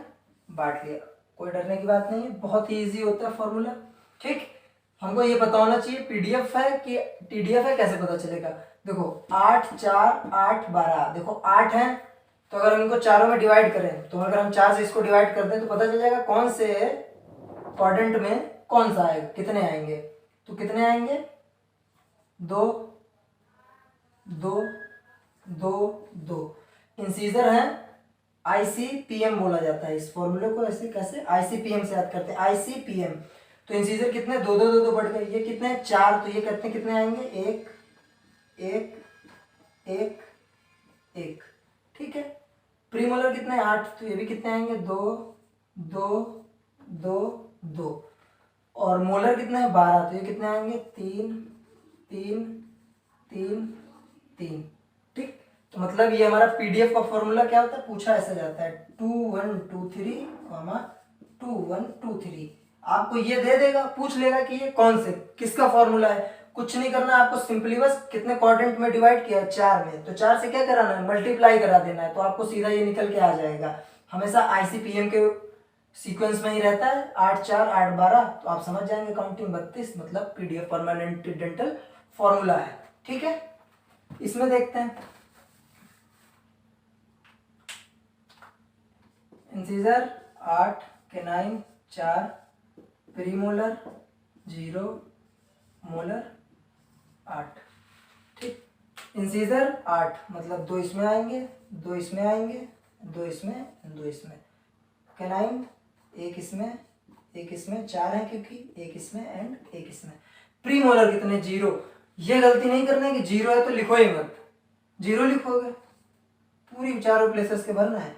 बांट लिया। कोई डरने की बात नहीं है, बहुत ही ईजी होता है फॉर्मूला। ठीक, हमको ये पता होना चाहिए पीडीएफ है कि टीडीएफ है, कैसे पता चलेगा? देखो 8 4 8 12, देखो 8 है तो अगर हम इनको चारों में डिवाइड करें तो अगर हम 4 से इसको डिवाइड करते हैं तो पता चल जाएगा कौन से क्वाड्रेंट में कौन सा आएगा, कितने आएंगे। तो कितने आएंगे? 2 2 2 2। इंसीजर है, आईसीपीएम बोला जाता है इस फॉर्मूले को। ऐसे कैसे? आईसीपीएम से याद करते हैं, आईसीपीएम। तो इंसीजर कितने? 2 2 2 2 बढ़ गए। ये कितने? 4। तो ये कहते हैं कितने आएंगे? 1 1 1 1। ठीक है। प्रीमोलर कितने? 8। तो ये भी कितने आएंगे? 2 2 2 2। और मोलर कितने हैं? 12। तो ये कितने आएंगे? 3 3 3 3। ठीक। तो मतलब ये हमारा पीडीएफ का फॉर्मूला क्या होता है? पूछा ऐसा जाता है 2 1 2 3, 2 1 2 3। आपको ये दे देगा, पूछ लेगा कि ये कौन से किसका फॉर्मूला है। कुछ नहीं करना आपको, सिंपली बस कितने क्वाड्रेंट में डिवाइड किया है? 4 में। तो 4 से क्या कराना है? मल्टीप्लाई करा देना है, तो आपको सीधा ये निकल के आ जाएगा। हमेशा आईसीपीएम के सीक्वेंस में ही रहता है, 8 4 8 12। तो आप समझ जाएंगे काउंटिंग 32 मतलब पीडीएफ परमानेंट डेंटल फॉर्मूला है। ठीक है। इसमें देखते हैं इंसीजर 8, कैनाइन 4, प्रीमोलर 0, मोलर 8। ठीक। इंसीजर 8 मतलब 2 इसमें आएंगे, 2 इसमें आएंगे, 2 इसमें, 2 इसमें। कैनाइन 1 इसमें, 1 इसमें, 4 है क्योंकि 1 इसमें एंड 1 इसमें। प्रीमोलर कितने? 0। ये गलती नहीं करना है कि 0 है तो लिखो ही मत, 0 लिखोगे पूरी चारों प्लेसेस के भरना है।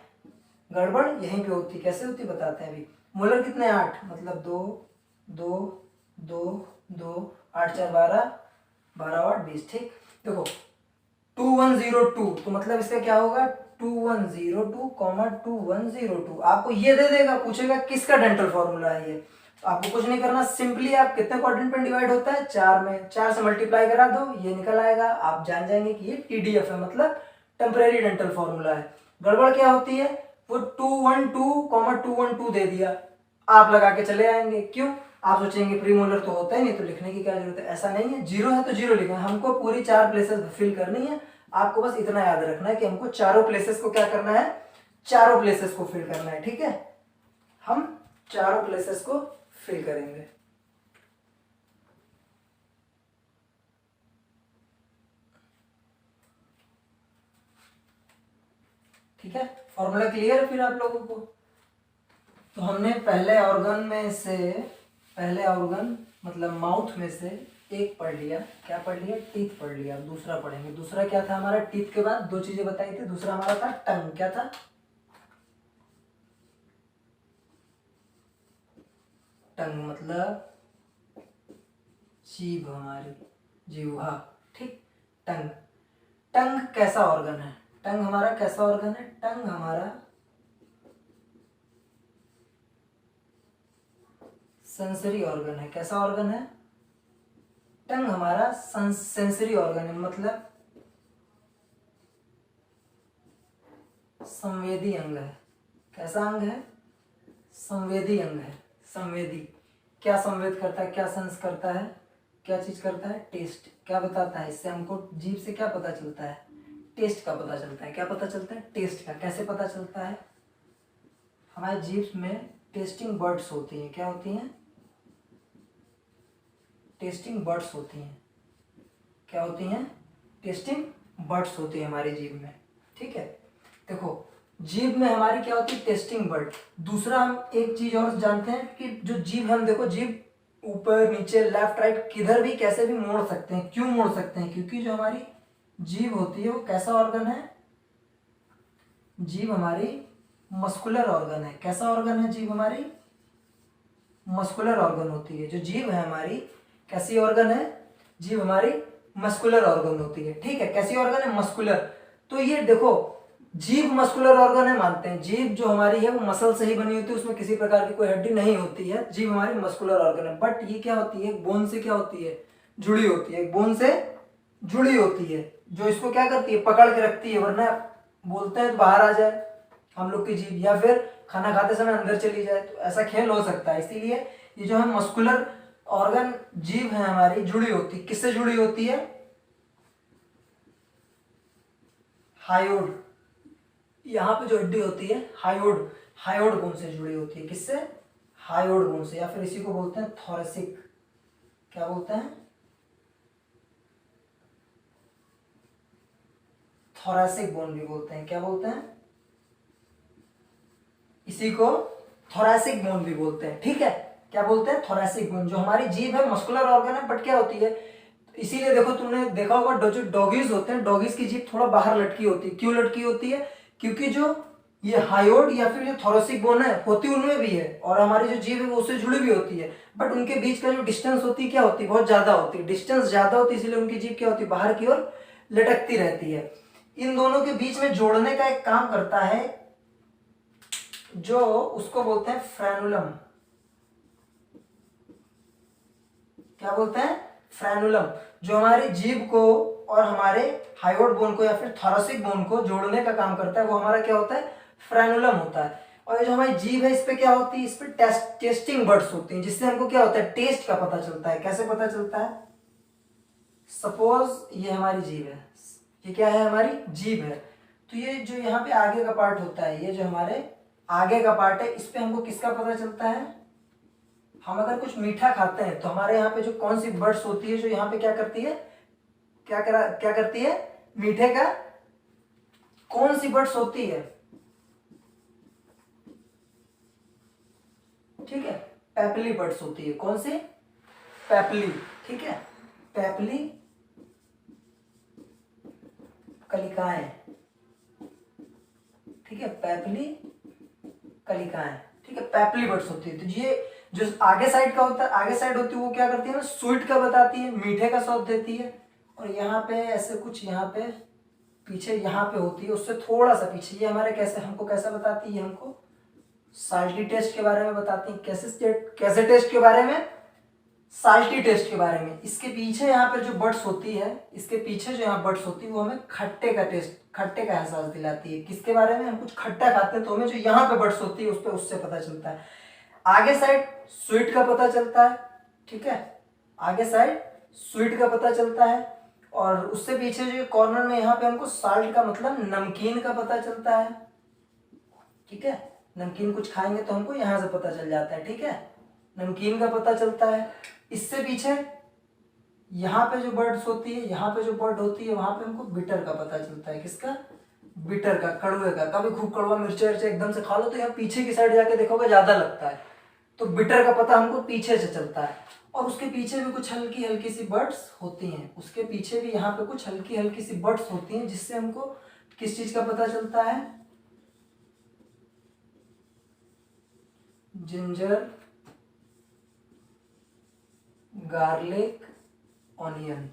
गड़बड़ यहीं पे होती, कैसे होती बताते हैं अभी। मोलर कितने? 8 मतलब 2 2 2 2, 8 4 12, 12 8 20। ठीक। देखो 2102 तो मतलब इसका क्या होगा? 2102, 2102। आपको ये दे देगा, पूछेगा किसका डेंटल फॉर्मूला है ये। तो आपको कुछ नहीं करना, सिंपली आप कितने क्वाड्रेंट में डिवाइड होता है? 4 में। 4 से मल्टीप्लाई करा दो, ये निकल आएगा। आप जान जाएंगे कि ये टीडीएफ है, मतलब टेम्परेरी डेंटल फॉर्मूला है। गड़बड़ क्या होती है? वो 212, 212 दे दिया, आप लगा के चले आएंगे। क्यों? आप सोचेंगे प्रीमोलर तो होता ही नहीं तो लिखने की क्या जरूरत है। ऐसा नहीं है, 0 है तो 0 लिखना है। हमको पूरी 4 प्लेसेस फिल करनी है। आपको बस इतना याद रखना है कि हमको चारों प्लेसेस को क्या करना है? चारों प्लेसेस को फिल करना है। ठीक है। हम चारों प्लेसेस को फिल करेंगे। ठीक है। फॉर्मूला क्लियर है फिर आप लोगों को? तो हमने पहले ऑर्गन मतलब माउथ में से एक पढ़ लिया। क्या पढ़ लिया? टीथ पढ़ लिया। दूसरा पढ़ेंगे। दूसरा क्या था हमारा? टीथ के बाद 2 चीजें बताई थी। दूसरा हमारा था टंग। क्या था? टंग मतलब जीभ, हमारी जीवा। ठीक। टंग। टंग कैसा ऑर्गन है? टंग हमारा कैसा ऑर्गन है? टंग हमारा सेंसरी ऑर्गन है। कैसा ऑर्गन है? टंग हमारा सेंसरी ऑर्गन है, मतलब संवेदी अंग है। कैसा अंग है? संवेदी अंग है। संवेदी क्या संवेद करता है? क्या सेंस करता है? क्या चीज करता है? टेस्ट। क्या बताता है? इससे हमको जीभ से क्या पता चलता है? टेस्ट का पता चलता है। क्या पता चलता है? टेस्ट का। कैसे पता चलता है? हमारे जीभ में टेस्टिंग बर्ड्स होती हैं। क्या होती हैं? टेस्टिंग बर्ड्स होती हैं। क्या होती हैं? टेस्टिंग बर्ड्स होती है हमारी जीभ में। ठीक है। देखो जीभ में हमारी क्या होती है? Testing bird. दूसरा हम एक चीज और जानते हैं कि जो जीभ, हम देखो जीभ ऊपर नीचे लेफ्ट राइट किधर भी कैसे भी मोड़ सकते हैं। क्यों मोड़ सकते हैं? क्योंकि जो हमारी जीभ होती है वो कैसा ऑर्गन है? जीभ हमारी मस्कुलर ऑर्गन है। कैसा ऑर्गन है जीभ हमारी? मस्कुलर ऑर्गन होती है। जो जीभ है हमारी कैसी ऑर्गन है? जीभ हमारी मस्कुलर ऑर्गन होती है। ठीक है। कैसी ऑर्गन है? मस्कुलर। तो ये देखो जीभ मस्कुलर ऑर्गन है मानते हैं। जीभ जो हमारी है वो मसल से ही बनी होती है, उसमें किसी प्रकार की कोई हड्डी नहीं होती है। जीभ हमारी मस्कुलर ऑर्गन है। बट ये क्या होती है? बोन से क्या होती है? जुड़ी होती है। बोन से जुड़ी होती है, जो इसको क्या करती है? पकड़ के रखती है, वरना बोलते हैं तो बाहर आ जाए हम लोग की जीभ, या फिर खाना खाते समय अंदर चली जाए, तो ऐसा खेल हो सकता है। इसीलिए ये जो है मस्कुलर ऑर्गन जीभ है हमारी जुड़ी होती, किससे जुड़ी होती है? हायोड, यहाँ पे जो हड्डी होती है हायोड, हायोड बोन से जुड़ी होती है। किससे? हायोड बोन से, या फिर इसी को बोलते हैं थोरेसिक, क्या बोलते हैं? थोरेसिक बोन भी बोलते हैं। क्या बोलते हैं? इसी को थोरेसिक बोन भी बोलते हैं। ठीक है, क्या बोलते हैं? Thoracic bone. जो हमारी जीभ है मस्कुलर ऑर्गन है, बट क्या होती है, इसीलिए देखो तुमने देखा होगा जो डॉगीज होते हैं, डॉगीज की जीभ थोड़ा बाहर लटकी होती है। क्यों लटकी होती है? क्योंकि जो ये हायोड या फिर जो थोरेसिक बोन है होती उनमें भी है, और हमारी जो जीभ है वो उससे जुड़ी भी होती है, बट उनके बीच का जो डिस्टेंस होती है क्या होती है? बहुत ज्यादा होती है। डिस्टेंस ज्यादा होती है, इसलिए उनकी जीभ क्या होती है? बाहर की ओर लटकती रहती है। इन दोनों के बीच में जोड़ने का एक काम करता है जो उसको बोलते हैं फ्रेनुलम। क्या बोलते हैं? फ्रेनुलम। जो हमारी जीभ को और हमारे हायोड बोन को या फिर थोरेसिक बोन को जोड़ने का काम करता है, वो हमारा क्या होता है? फ्रेनुलम होता है। और जो हमारी जीभ है इस पे क्या होती है? इस पे टेस्टिंग बर्ड्स होती हैं, जिससे हमको क्या होता है? टेस्ट का पता चलता है। कैसे पता चलता है? सपोज ये हमारी जीभ है, ये क्या है? हमारी जीभ है। तो ये जो यहाँ पे आगे का पार्ट होता है, ये जो हमारे आगे का पार्ट है, इस पे हमको किसका पता चलता है? हम अगर कुछ मीठा खाते हैं तो हमारे यहाँ पे जो कौन सी बर्ड्स होती है जो यहाँ पे क्या करती है? क्या करती है? मीठे का कौन सी बर्ड्स होती है? ठीक है, पैपली बर्ड्स होती है। कौन सी? पैपली। ठीक है, पैपली कलिकाएं। ठीक है, पैपली कलिकाएं। ठीक है, पैपली बर्ड्स होती है। तो ये जो आगे साइड का होता है, आगे साइड होती है, वो क्या करती है ना? स्वीट का बताती है, मीठे का स्वाद देती है। और यहाँ पे ऐसे कुछ, यहाँ पे पीछे यहाँ पे होती है, उससे थोड़ा सा पीछे ये हमारे कैसे, हमको कैसा बताती है? हमको साल्टी टेस्ट के बारे में बताती है। कैसे टेस्ट के बारे में? साल्टी टेस्ट के बारे में। इसके पीछे यहाँ पर जो बर्ड्स होती है, इसके पीछे जो यहाँ बर्ड्स होती है, वो हमें खट्टे का टेस्ट, खट्टे का एहसास दिलाती है। किसके बारे में? हम कुछ खट्टा खाते हैं तो हमें जो यहाँ पे बर्ड्स होती है उस पर, उससे पता चलता है। आगे साइड स्वीट का पता चलता है। ठीक है, आगे साइड स्वीट का पता चलता है। और उससे पीछे जो कॉर्नर में यहाँ पे हमको साल्ट का मतलब नमकीन का पता चलता है। ठीक है, नमकीन कुछ खाएंगे तो हमको यहाँ से पता चल जाता है। ठीक है, नमकीन का पता चलता है। इससे पीछे यहाँ पे जो बर्ड्स होती है, यहाँ पे जो बर्ड होती है, वहां पे हमको बिटर का पता चलता है। किसका? बिटर का, कड़वे का। कभी खूब कड़वा मिर्ची एकदम से खा लो तो यहाँ पीछे की साइड जाके देखोगे ज्यादा लगता है, तो बिटर का पता हमको पीछे से चलता है। और उसके पीछे भी कुछ हल्की हल्की सी बर्ड्स होती हैं, उसके पीछे भी यहाँ पे कुछ हल्की हल्की सी बर्ड्स होती हैं, जिससे हमको किस चीज का पता चलता है? Ginger, garlic, onion.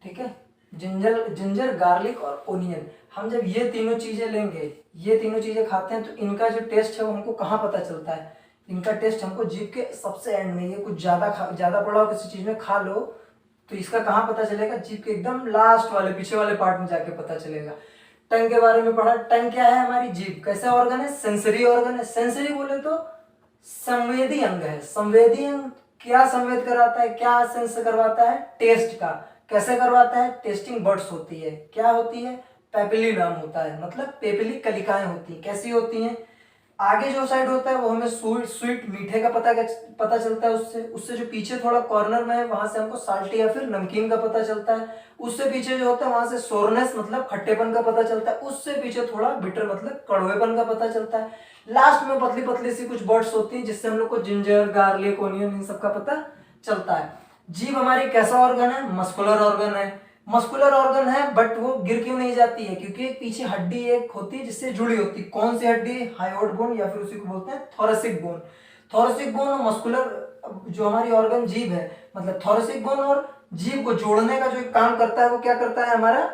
ठीक है, जिंजर गार्लिक और ओनियन। हम जब ये तीनों चीजें लेंगे, ये तीनों चीजें खाते हैं, तो इनका जो टेस्ट है वो हमको कहाँ पता चलता है? इनका टेस्ट हमको जीभ के सबसे एंड में, ये कुछ ज्यादा पड़ा हो किसी चीज में खा लो तो इसका कहाँ पता चलेगा? जीभ के एकदम लास्ट वाले, पीछे वाले पार्ट में जाके पता चलेगा। टंग के बारे में पढ़ा। टंग क्या है? हमारी जीभ कैसा ऑर्गन है? सेंसरी ऑर्गन है। सेंसरी बोले तो संवेदी अंग है। संवेदी अंग क्या संवेद कराता है? क्या सेंस करवाता है? टेस्ट का। कैसे करवाता है? टेस्टिंग बर्ड्स होती है। क्या होती है? पेपिली नाम होता है, मतलब पेपिली कलिकाएं होती है। कैसी होती हैं? आगे जो साइड होता है वो हमें स्वीट मीठे का पता चलता है। उससे जो पीछे थोड़ा कॉर्नर में है वहां से हमको साल्टी या फिर नमकीन का पता चलता है। उससे पीछे जो होता है वहां से सोरनेस मतलब खट्टेपन का पता चलता है। उससे पीछे थोड़ा बिटर मतलब कड़वेपन का पता चलता है। लास्ट में पतली पतली सी कुछ बर्ड्स होती हैं जिससे हम लोग को जिंजर, गार्लिक, ओनियन इन सब का पता चलता है। जीभ हमारी कैसा ऑर्गन है? मस्कुलर ऑर्गन है। मस्कुलर ऑर्गन है, बट वो गिर क्यों नहीं जाती है? क्योंकि एक पीछे हड्डी एक होती है जिससे जुड़ी होती है। कौन सी हड्डी? हायोड बोन या फिर उसी को बोलते हैं थोरेसिक बोन। थोरेसिक बोन और मस्कुलर जो हमारी ऑर्गन जीभ है, मतलब थोरेसिक बोन और जीभ को जोड़ने का जो काम करता है वो क्या करता है? हमारा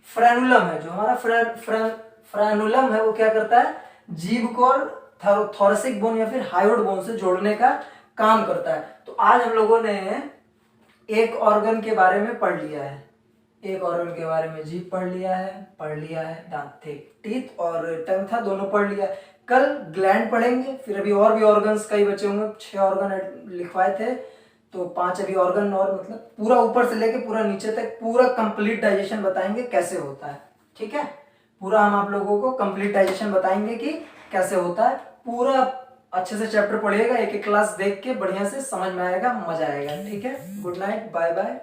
फ्रेनुलम है। जो हमारा फ्रेनुलम है वो क्या करता है? जीभ को और थोरेसिक बोन या फिर हायोड बोन से जोड़ने का काम करता है। तो आज हम लोगों ने एक ऑर्गन के बारे में पढ़ लिया है। एक ऑर्गन के बारे में जीभ पढ़ लिया है, दांत थे, टीथ और टंग था, दोनों पढ़ लिया। कल ग्लैंड पढ़ेंगे, फिर अभी और भी ऑर्गन्स कई बचे होंगे, 6 ऑर्गन लिखवाए थे तो 5 अभी ऑर्गन, और मतलब पूरा ऊपर से लेके पूरा नीचे तक पूरा कंप्लीट डाइजेशन बताएंगे कैसे होता है। ठीक है, पूरा हम आप लोगों को कंप्लीट डाइजेशन बताएंगे कि कैसे होता है। पूरा अच्छे से चैप्टर पढ़िएगा, एक एक क्लास देख के बढ़िया से समझ में आएगा, मजा आएगा। ठीक है, गुड नाइट, बाय बाय।